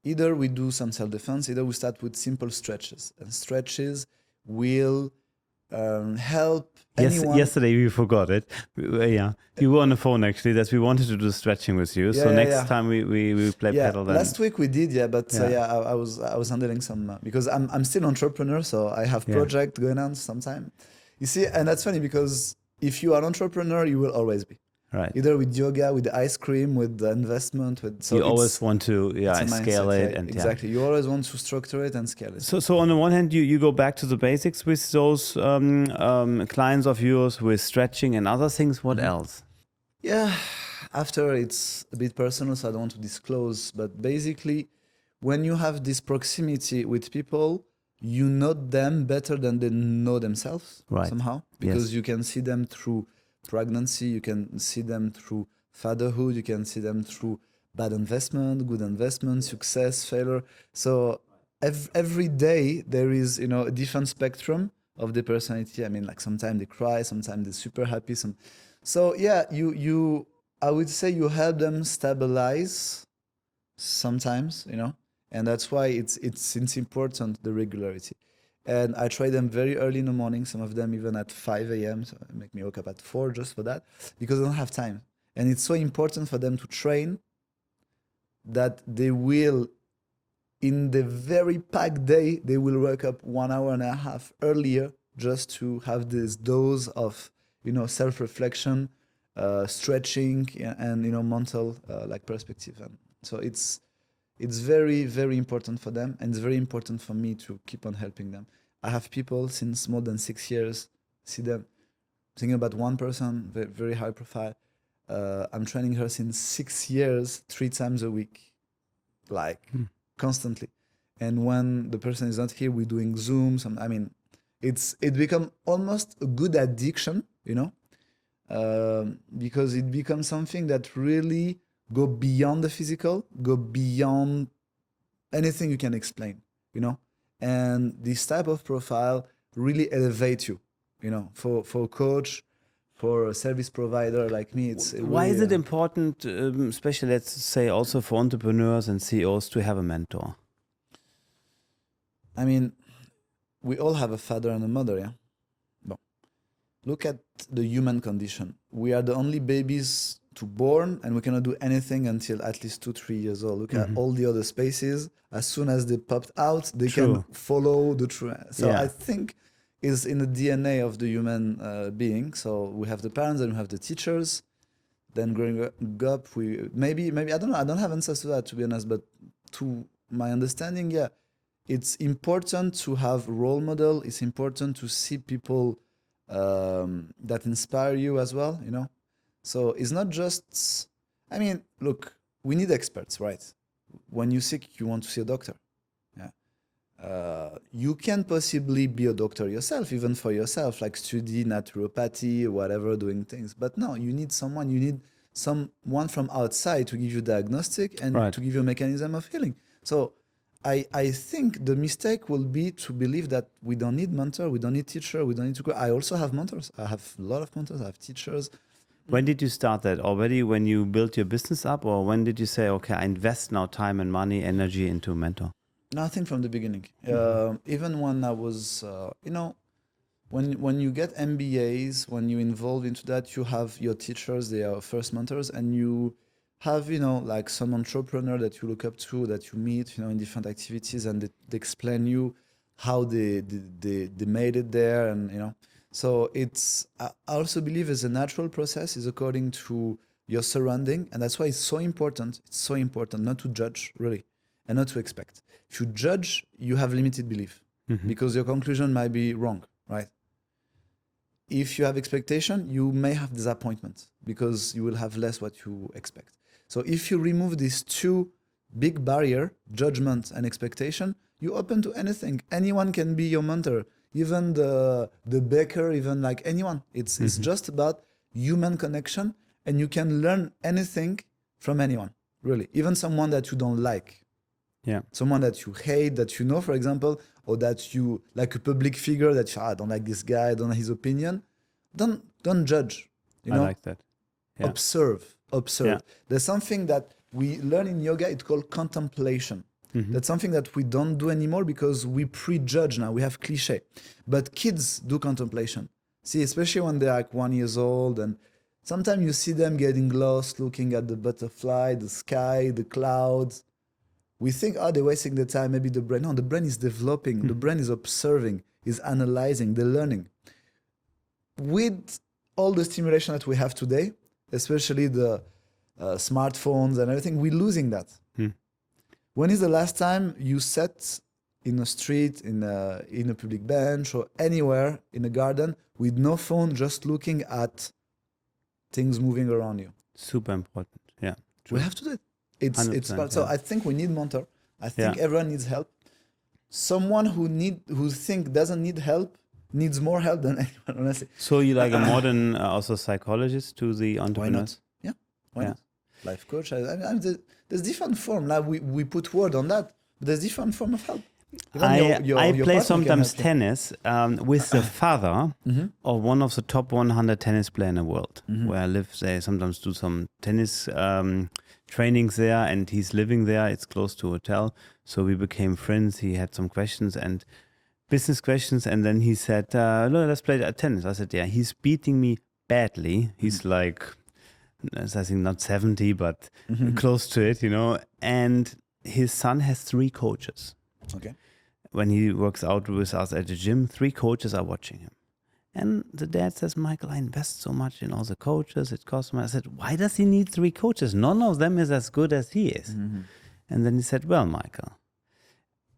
either we do some self-defense, either we start with simple stretches. And stretches will help anyone. Yesterday we forgot it. Yeah, you were on the phone actually. That we wanted to do stretching with you. So next time we play paddle. Then. Last week we did, but I was handling some because I'm still an entrepreneur, so I have project going on sometime. You see, and that's funny because if you are an entrepreneur, you will always be. Right. Either with yoga, with the ice cream, with the investment, with you always want to scale it and exactly. You always want to structure it and scale it. So on the one hand, you go back to the basics with those clients of yours with stretching and other things. What else? Yeah, after it's a bit personal, so I don't want to disclose. But basically, when you have this proximity with people, you know them better than they know themselves somehow, because you can see them through pregnancy, you can see them through fatherhood, you can see them through bad investment, good investment, success, failure. So every day there is, a different spectrum of the personality. I mean, like sometimes they cry, sometimes they're super happy. So yeah, I would say you help them stabilize sometimes, and that's why it's important, the regularity. And I try them very early in the morning, some of them even at 5 a.m. So they make me wake up at 4 just for that, because I don't have time. And it's so important for them to train that they will, in the very packed day, they will wake up 1 hour and a half earlier just to have this dose of, self-reflection, stretching, and, mental like perspective. And so it's It's very, very important for them, and it's very important for me to keep on helping them. I have people since more than 6 years, see them thinking about one person, very, very high profile. I'm training her since 6 years, 3 times a week, like constantly. And when the person is not here, we're doing Zooms. I mean, it become almost a good addiction, you know, because it becomes something that really go beyond the physical, go beyond anything you can explain, you know. And this type of profile really elevates you, you know, for a coach, for a service provider like me. It's Why really, is it important, especially let's say also for entrepreneurs and CEOs, to have a mentor? I mean, we all have a father and a mother, yeah? Bon. Look at the human condition. We are the only babies to born, and we cannot do anything until at least 2-3 years old. Look at all the other species. As soon as they popped out, they can follow the trend. So I think it's in the DNA of the human being. So we have the parents and we have the teachers. Then growing up, we maybe I don't know. I don't have answers to that, to be honest. But to my understanding, yeah, it's important to have a role model. It's important to see people that inspire you as well, you know. So it's not just, I mean, look, we need experts, right? When you're sick, you want to see a doctor. Yeah. You can possibly be a doctor yourself, even for yourself, like study naturopathy or whatever, doing things. But no, you need someone from outside to give you diagnostic and to give you a mechanism of healing. So I think the mistake will be to believe that we don't need mentor, we don't need teacher, we don't need to go. I also have mentors. I have a lot of mentors. I have teachers. When did you start that? Already when you built your business up, or when did you say, okay, I invest now time and money, energy into a mentor? Nothing from the beginning. Even when I was, you know, when you get MBAs, when you involve into that, you have your teachers, they are first mentors, and you have, you know, like some entrepreneur that you look up to, that you meet, you know, in different activities, and they explain you how they made it there, and, you know. So I also believe it's a natural process, is according to your surrounding, and that's why it's so important. It's so important not to judge, really, and not to expect. If you judge, you have limited belief, because your conclusion might be wrong, right? If you have expectation, you may have disappointment, because you will have less what you expect. So if you remove these two big barrier, judgment and expectation, you're open to anything. Anyone can be your mentor. Even the baker, even like anyone. It's just about human connection, and you can learn anything from anyone, really. Even someone that you don't like. Yeah. Someone that you hate, that you know, for example, or that you like a public figure that I don't like this guy, I don't like his opinion. Don't judge. You know? I like that. Yeah. Observe. Yeah. There's something that we learn in yoga, it's called contemplation. That's something that we don't do anymore because we prejudge now. We have cliche. But kids do contemplation. See, especially when they're like 1 year old, and sometimes you see them getting lost, looking at the butterfly, the sky, the clouds. We think, oh, they're wasting the time, maybe the brain. No, the brain is developing. The brain is observing, is analyzing, they're learning. With all the stimulation that we have today, especially the smartphones and everything, we're losing that. When is the last time you sat in a street, in a public bench, or anywhere in a garden with no phone, just looking at things moving around you? Super important. Yeah. True. We have to do it. It's part. So I think we need mentor. I think everyone needs help. Someone who doesn't need help needs more help than anyone, honestly. So you like a modern also psychologist to the entrepreneurs? Why not? Yeah. Why not? Life coach. There's different form. Now we put word on that, but there's different form of help. I play sometimes tennis with the father of one of the top 100 tennis players in the world, where I live. They sometimes do some tennis trainings there, and he's living there. It's close to a hotel, so we became friends. He had some questions and business questions, and then he said, "No, let's play tennis." I said, "Yeah." He's beating me badly. He's like, I think not 70, but close to it, you know. And his son has 3 coaches. Okay. When he works out with us at the gym, 3 coaches are watching him. And the dad says, "Michael, I invest so much in all the coaches. It costs me." I said, "Why does he need 3 coaches? None of them is as good as he is." And then he said, well, Michael,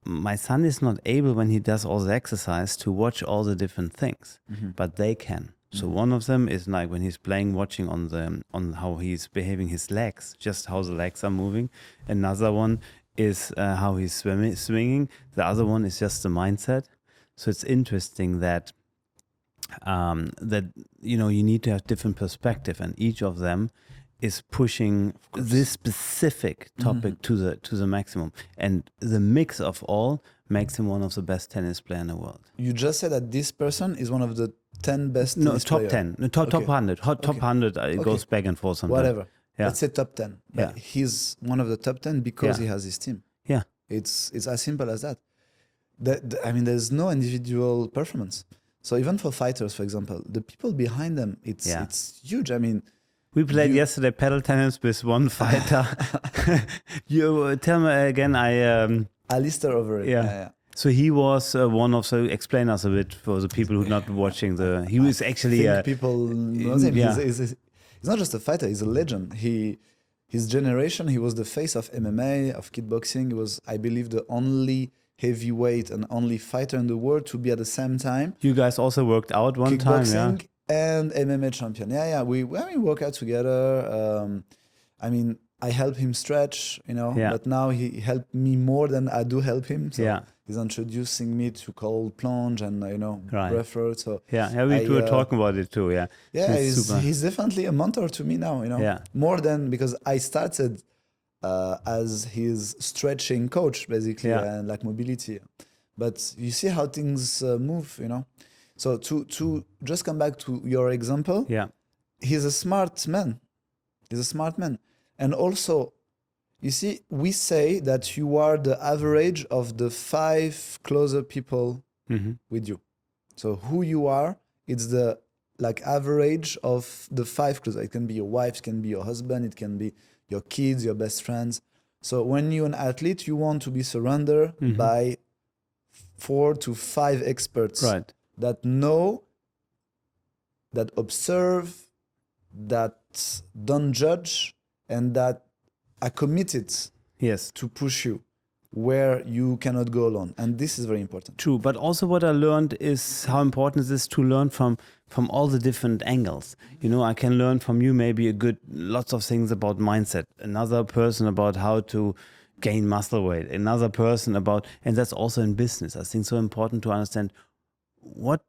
my son is not able when he does all the exercise to watch all the different things, but they can. So one of them is like when he's playing, watching on how he's behaving his legs, just how the legs are moving. Another one is how he's swinging. The other one is just the mindset. So it's interesting that you need to have different perspective, and each of them is pushing this specific topic to the maximum, and the mix of all makes him one of the best tennis players in the world. You just said that this person is one of the 10 best tennis top player. 10, no, top 100, top 100. It goes back and forth sometimes. Whatever. Yeah. Let's say top 10. But he's one of the top 10 because he has his team. Yeah, it's as simple as that. I mean, there's no individual performance. So even for fighters, for example, the people behind them, it's huge. I mean, we played yesterday paddle tennis with one fighter. You tell me again. Alistair over it. Yeah. So he was one of the. Explain us a bit for the people who are not watching the. He was actually. People know him. Yeah. He's not just a fighter. He's a legend. His generation. He was the face of MMA, of kickboxing. He was, I believe, the only heavyweight and only fighter in the world to be at the same time. You guys also worked out one time, yeah. And MMA champion. Yeah. We work out together. I mean, I help him stretch, but now he helped me more than I do help him. So he's introducing me to cold plunge and, breathwork. So we were talking about it too, yeah. Yeah, he's definitely a mentor to me now, more than because I started as his stretching coach, basically, and like mobility. But you see how things move, So to just come back to your example, he's a smart man. And also, you see, we say that you are the average of the 5 closer people with you. So who you are, it's the average of the 5 closer. It can be your wife, it can be your husband, it can be your kids, your best friends. So when you're an athlete, you want to be surrounded by 4 to 5 experts that know, that observe, that don't judge, and that are committed to push you where you cannot go alone. And this is very important. True, but also what I learned is how important it is to learn from all the different angles. I can learn from you maybe lots of things about mindset, another person about how to gain muscle weight, another person about, and that's also in business. I think so important to understand what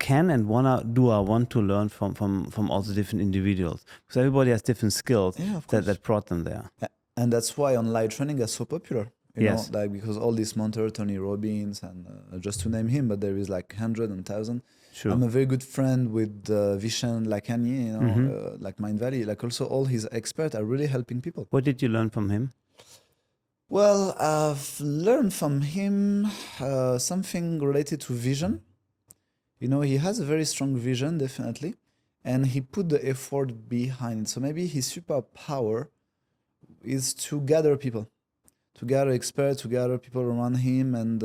can and do I want to learn from all the different individuals, because everybody has different skills that brought them there. And that's why online training is so popular. You know, because all these mentors, Tony Robbins, and just to name him, but there is like 100 and 1,000. Sure. I'm a very good friend with Vishen Lakhani, like Mind Valley. Like also all his experts are really helping people. What did you learn from him? Well, I've learned from him something related to vision. He has a very strong vision, definitely, and he put the effort behind it. So maybe his superpower is to gather people, to gather experts, to gather people around him. And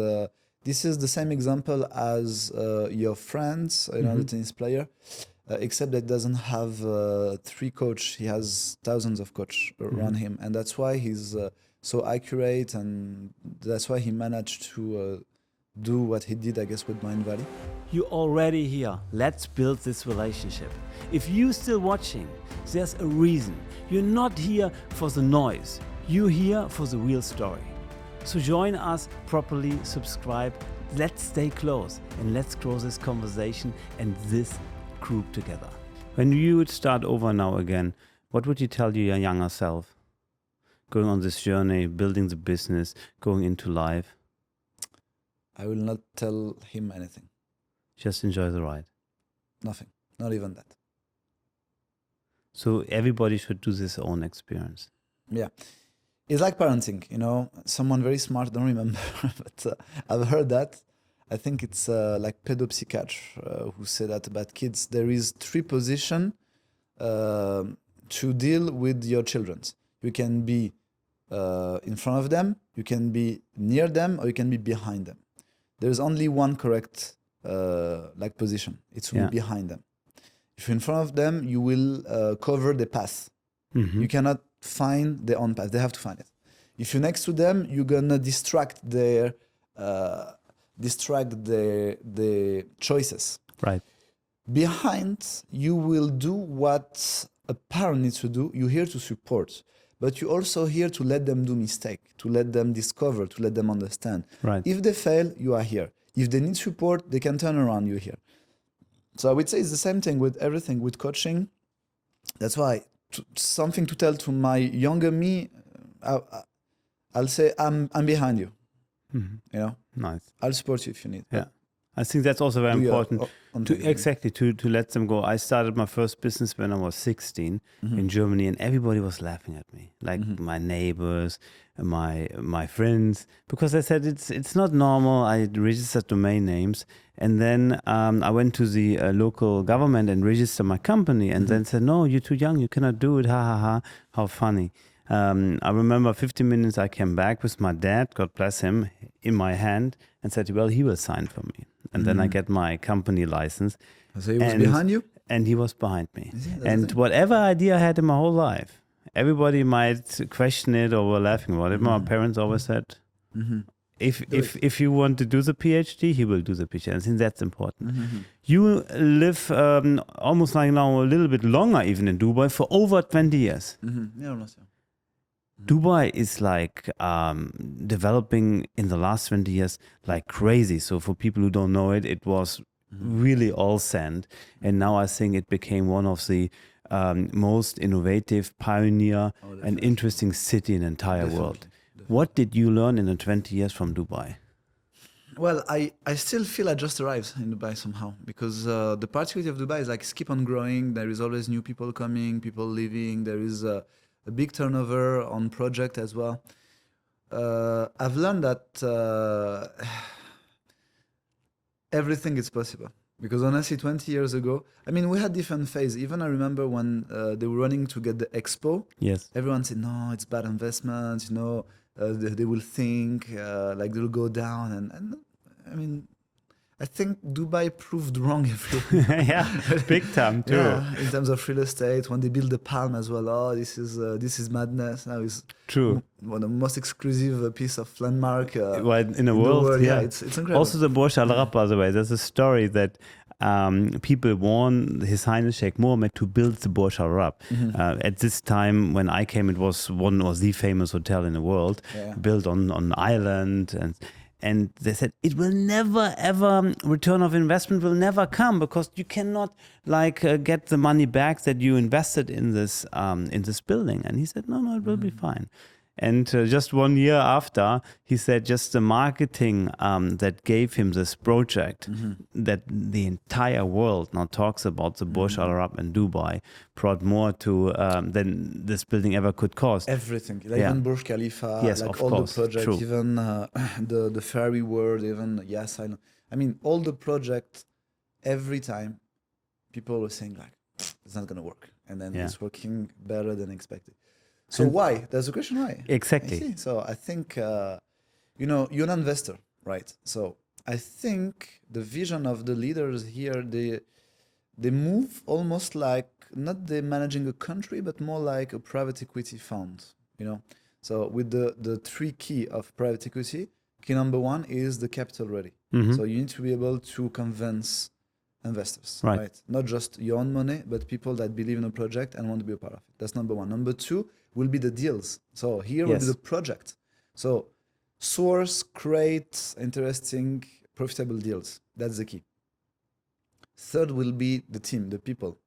this is the same example as your friends, the tennis player, except that doesn't have 3 coaches. He has thousands of coaches around him. And that's why he's so accurate, and that's why he managed to do what he did, I guess, with Mind Valley. You're already here. Let's build this relationship. If you're still watching, there's a reason. You're not here for the noise. You're here for the real story. So join us properly, subscribe. Let's stay close and let's grow this conversation and this group together. When you would start over now again, what would you tell your younger self? Going on this journey, building the business, going into life? I will not tell him anything. Just enjoy the ride. Nothing. Not even that. So everybody should do this own experience. Yeah. It's like parenting, someone very smart, I don't remember, but I've heard that. I think it's like pedopsychiatre who said that about kids. There is 3 positions to deal with your children. You can be in front of them, you can be near them, or you can be behind them. There's only one correct position. It's to be behind them. If you're in front of them, you will cover the path. You cannot find their own path. They have to find it. If you're next to them, you're gonna distract their choices. Right. Behind, you will do what a parent needs to do. You're here to support, but you're also here to let them do mistake, to let them discover, to let them understand. Right. If they fail, you are here. If they need support, they can turn around, you're here. So I would say it's the same thing with everything, with coaching. That's why something to tell to my younger me, I'll say I'm behind you. Mm-hmm. You know, Nice. I'll support you if you need. Yeah, I think that's also very important to let them go. I started my first business when I was 16 in Germany, and everybody was laughing at me, like my neighbors, my friends, because I said it's not normal. I registered domain names, and then I went to the local government and registered my company, and then said, "No, you're too young. You cannot do it." Ha ha ha! How funny. I remember 15 minutes I came back with my dad, God bless him, in my hand and said, well, he will sign for me. And then I get my company license. So he was behind you? And he was behind me. And whatever idea I had in my whole life, everybody might question it or were laughing about it. My parents always said, if you want to do the PhD, he will do the PhD. I think that's important. You live almost like now a little bit longer even in Dubai for over 20 years. Yeah, almost. Yeah. Dubai is like developing in the last 20 years like crazy. So for people who don't know it, it was really all sand. And now I think it became one of the most innovative, pioneer and interesting city in the entire world. What did you learn in the 20 years from Dubai? Well, I still feel I just arrived in Dubai somehow, because the particularity of Dubai is like keep on growing. There is always new people coming, people leaving. There is a big turnover on project as well. I've learned that everything is possible. Because honestly, 20 years ago, I mean, we had different phases. Even I remember when they were running to get the expo. Yes. Everyone said, no, it's bad investment, you know, they will think, like they'll go down. And I mean, I think Dubai proved wrong everywhere. Yeah, big time too. Yeah, in terms of real estate, when they build the Palm as well, oh, this is madness. Now it's true. One of the most exclusive piece of landmark in the world. Yeah, it's incredible. Also the Burj Al Arab, by the way, there's a story that people want His Highness Sheikh Mohammed to build the Burj Al Arab. At this time, when I came, it was the famous hotel in the world, built on an island, and they said it will never ever return of investment will never come because you cannot get the money back that you invested in this building. And he said no, it will be fine. And just 1 year after, he said just the marketing that gave him this project that the entire world now talks about, the Burj Al Arab in Dubai, brought more to than this building ever could cost. Everything, even Burj Khalifa, yes, like all course. the projects, True. even the Ferry World, even I mean, all the projects. Every time, people were saying like, it's not gonna work, and then it's working better than expected. So why? There's a question why. Exactly. So I think, you're an investor, right? So I think the vision of the leaders here, they move almost like, not they're managing a country, but more like a private equity fund, So with the three key of private equity, key number one is the capital ready. So you need to be able to convince investors, right? Not just your own money, but people that believe in a project and want to be a part of it. That's number one. Number two will be the deals. So here will be the project. So source, create interesting, profitable deals. That's the key. Third will be the team, the people.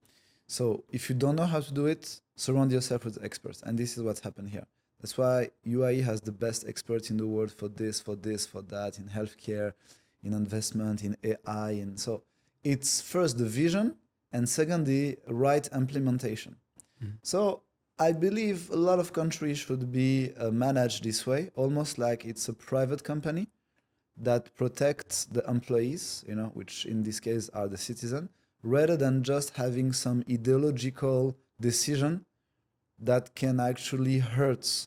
So if you don't know how to do it, surround yourself with experts. And this is what's happened here. That's why UAE has the best experts in the world for this, for that, in healthcare, in investment, in AI. And so it's first the vision, and second, the right implementation. So I believe a lot of countries should be managed this way, almost like it's a private company that protects the employees, which in this case are the citizen, rather than just having some ideological decision that can actually hurt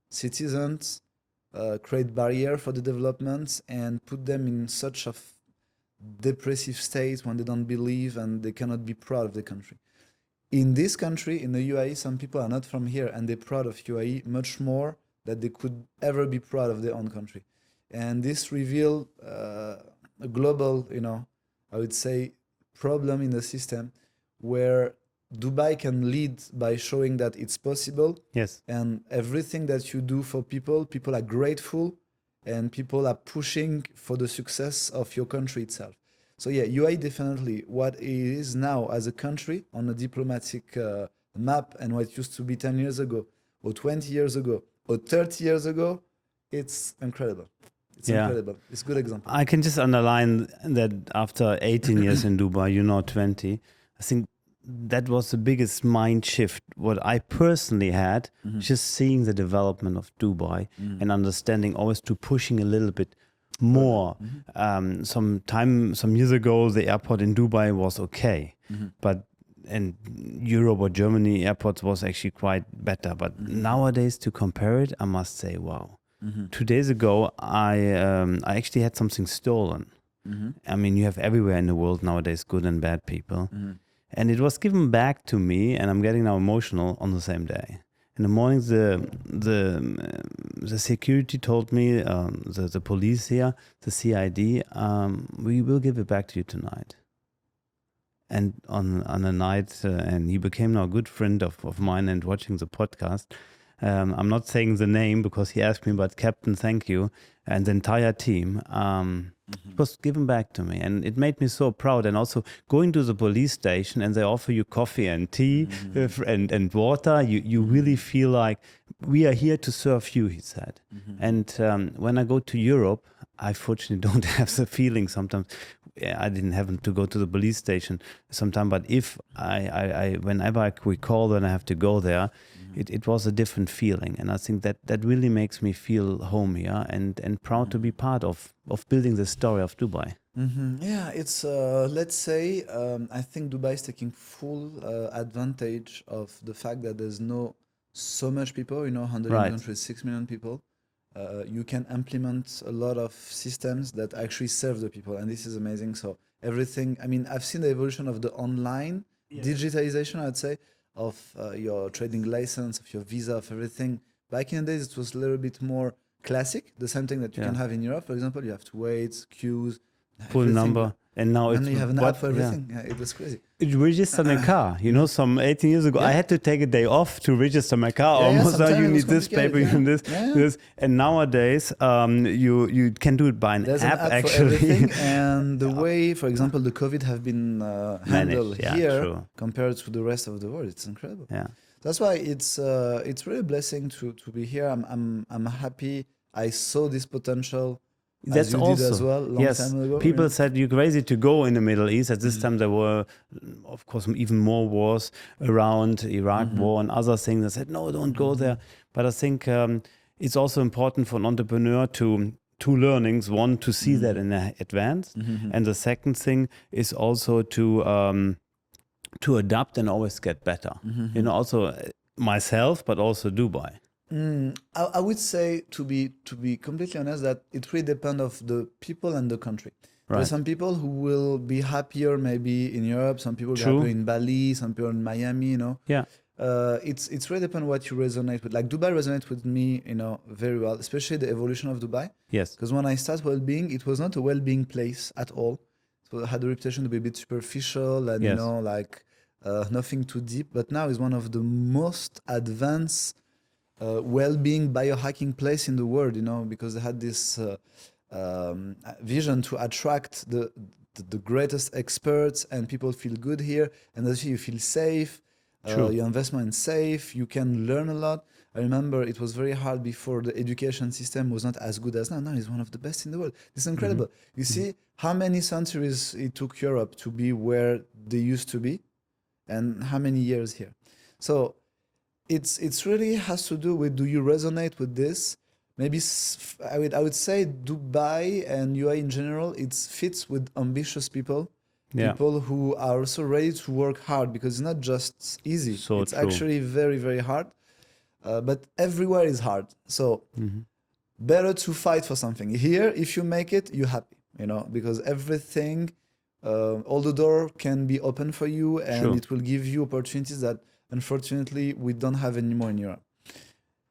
citizens, create barrier for the development, and put them in such a depressive state when they don't believe and they cannot be proud of the country. In this country, in the UAE, some people are not from here and they're proud of UAE much more that they could ever be proud of their own country. And this revealed a global, I would say, problem in the system where Dubai can lead by showing that it's possible. Yes. And everything that you do for people are grateful and people are pushing for the success of your country itself. So yeah, UAE definitely what it is now as a country on a diplomatic map and what used to be 10 years ago or 20 years ago or 30 years ago, it's incredible. It's incredible. It's a good example. I can just underline that after 18 years in Dubai, 20, I think that was the biggest mind shift what I personally had, just seeing the development of Dubai and understanding always to pushing a little bit more. Some years ago, the airport in Dubai was okay, but in Europe or Germany, airports was actually quite better. But nowadays, to compare it, I must say, wow. 2 days ago, I actually had something stolen. I mean, you have everywhere in the world nowadays good and bad people. And it was given back to me, and I'm getting now emotional on the same day. In the morning, the security told me, the police here, the CID, we will give it back to you tonight. And on a night, and he became now a good friend of mine and watching the podcast. I'm not saying the name because he asked me, but Captain, thank you. And the entire team it was given back to me. And it made me so proud. And also going to the police station and they offer you coffee and tea and water, you really feel like we are here to serve you, he said. And when I go to Europe, I fortunately don't have the feeling sometimes. I didn't have to go to the police station sometime, but if I whenever I recall when I have to go there, it was a different feeling. And I think that really makes me feel home here and proud to be part of building the story of Dubai. Yeah, it's, let's say, I think Dubai is taking full advantage of the fact that there's so much people, 100 Right. million countries, 6 million people. You can implement a lot of systems that actually serve the people, and this is amazing. So everything, I mean, I've seen the evolution of the online digitalization, I'd say, of your trading license, of your visa, of everything. Back in the days, it was a little bit more classic, the same thing that you can have in Europe. For example, you have to wait, queues, Full everything. number. And now And it's you have an app for everything. Yeah, it was crazy. It registered my car. Some 18 years ago, I had to take a day off to register my car. Yeah, Almost now sometimes you it was need this paper, you need this. And nowadays, you can do it by an There's app, an app actually. for everything. And the way, for example, the COVID have been handled here true. compared to the rest of the world, it's incredible. Yeah. That's why it's really a blessing to be here. I'm happy. I saw this potential. That's as you also did as well long yes. time ago. People said you're crazy to go in the Middle East. At this time, there were, of course, even more wars around Iraq war and other things. They said no, don't go there. But I think it's also important for an entrepreneur to two learnings. One, to see that in advance, and the second thing is also to adapt and always get better. Also myself, but also Dubai. I would say, to be completely honest, that it really depends of the people and the country. There are some people who will be happier maybe in Europe, some people will be happier in Bali, some people in Miami, Yeah. It's really depend what you resonate with. Like Dubai resonates with me, very well, especially the evolution of Dubai. Yes. Because when I started well-being, it was not a well-being place at all. So it had a reputation to be a bit superficial and, nothing too deep. But now it's one of the most advanced well-being biohacking place in the world, because they had this vision to attract the greatest experts, and people feel good here, and actually you feel safe. Your investment is safe. You can learn a lot. I remember it was very hard before. The education system was not as good as now. Now it's one of the best in the world. It's incredible. You see how many centuries it took Europe to be where they used to be, and how many years here. So it's really has to do with, do you resonate with this? Maybe I would say Dubai and UAE in general, it fits with ambitious people, people who are also ready to work hard, because it's not just easy. It's actually very, very hard. But everywhere is hard. So better to fight for something. Here, if you make it, you're happy, because everything, all the door can be open for you, and it will give you opportunities that unfortunately we don't have anymore in Europe.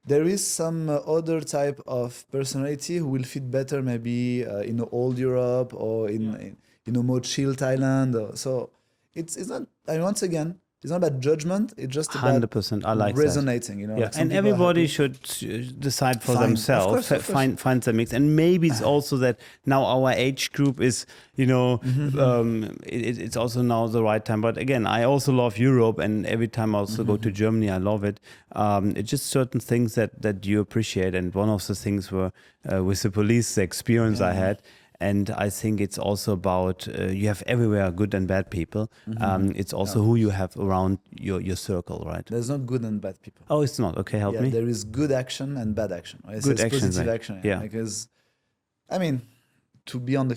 There is some other type of personality who will fit better maybe in old Europe or in a more chill Thailand. So it's not. And once again, it's not about judgment. It's just about 100%. I like resonating. You know, Yeah, like some and people are everybody happy. should decide for Fine. Of themselves, course, of course. find the mix, and maybe it's also that now our age group is, it's also now the right time. But again, I also love Europe, and every time I also go to Germany, I love it. It's just certain things that you appreciate, and one of the things were with the police, the experience I had. And I think it's also about you have everywhere good and bad people. It's also who you have around your circle, right? There's not good and bad people. Oh, it's not. Okay, help me. There is good action and bad action. Right? Good It's action, positive right. action. Yeah. Because, I mean, to be on the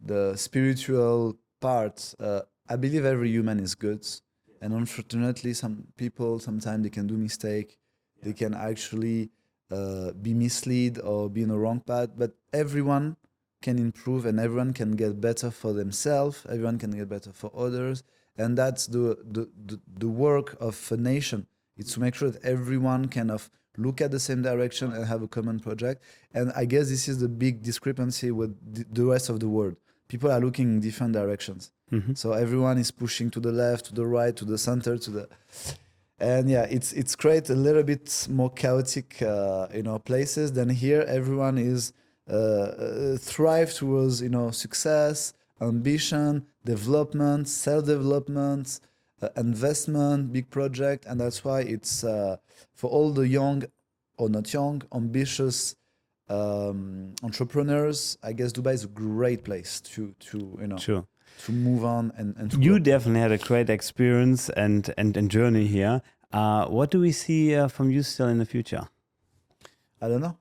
the spiritual part, I believe every human is good, and unfortunately, some people sometimes they can do mistake. They can actually be misled or be in a wrong path. But everyone can improve, and everyone can get better for themselves. Everyone can get better for others, and that's the work of a nation. It's to make sure that everyone kind of look at the same direction and have a common project. And I guess this is the big discrepancy with the rest of the world. People are looking in different directions. So everyone is pushing to the left, to the right, to the center, and yeah, it's create a little bit more chaotic, places than here. Everyone is thrive towards, success, ambition, development, self-development, investment, big project, and that's why it's for all the young or not young, ambitious entrepreneurs. I guess Dubai is a great place to Sure. to move on and to You grow. definitely had a great experience and journey here. What do we see from you still in the future? I don't know.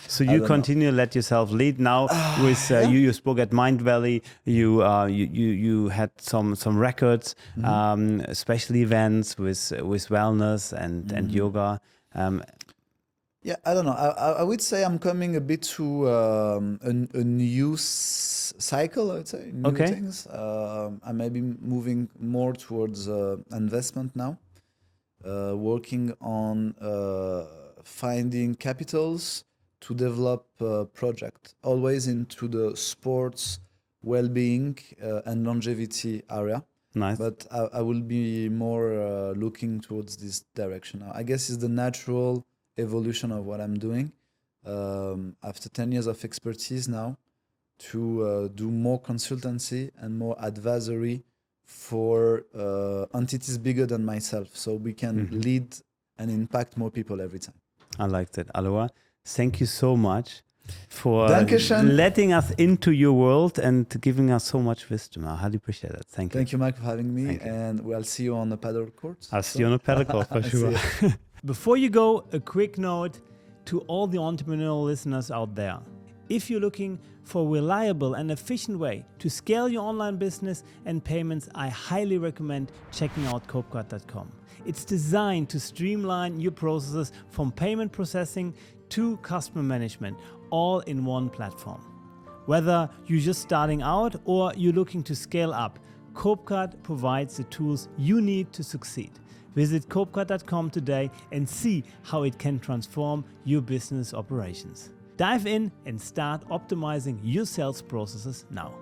So you continue, let yourself lead now. With you spoke at Mind Valley. You had some records, special events with wellness and yoga. Yeah, I don't know. I would say I'm coming a bit to a new cycle, I would say, new Okay. things. I may be moving more towards investment now, working on finding capitals to develop a project, always into the sports, well-being, and longevity area. Nice. But I will be more looking towards this direction now. I guess it's the natural evolution of what I'm doing after 10 years of expertise now, to do more consultancy and more advisory for entities bigger than myself, so we can lead and impact more people every time. I like that. Allaoua, thank you so much for Dankeschön. letting us into your world and giving us so much wisdom. I highly appreciate it. Thank you. Thank you, Mike, for having me, Thank you. and we'll see you on the paddle court. I'll see you on a paddle court for See sure. you. Before you go, a quick note to all the entrepreneurial listeners out there. If you're looking for a reliable and efficient way to scale your online business and payments, I highly recommend checking out Kloep.com. It's designed to streamline your processes from payment processing to customer management, all in one platform. Whether you're just starting out or you're looking to scale up, Kloep provides the tools you need to succeed. Visit Kloep.com today and see how it can transform your business operations. Dive in and start optimizing your sales processes now.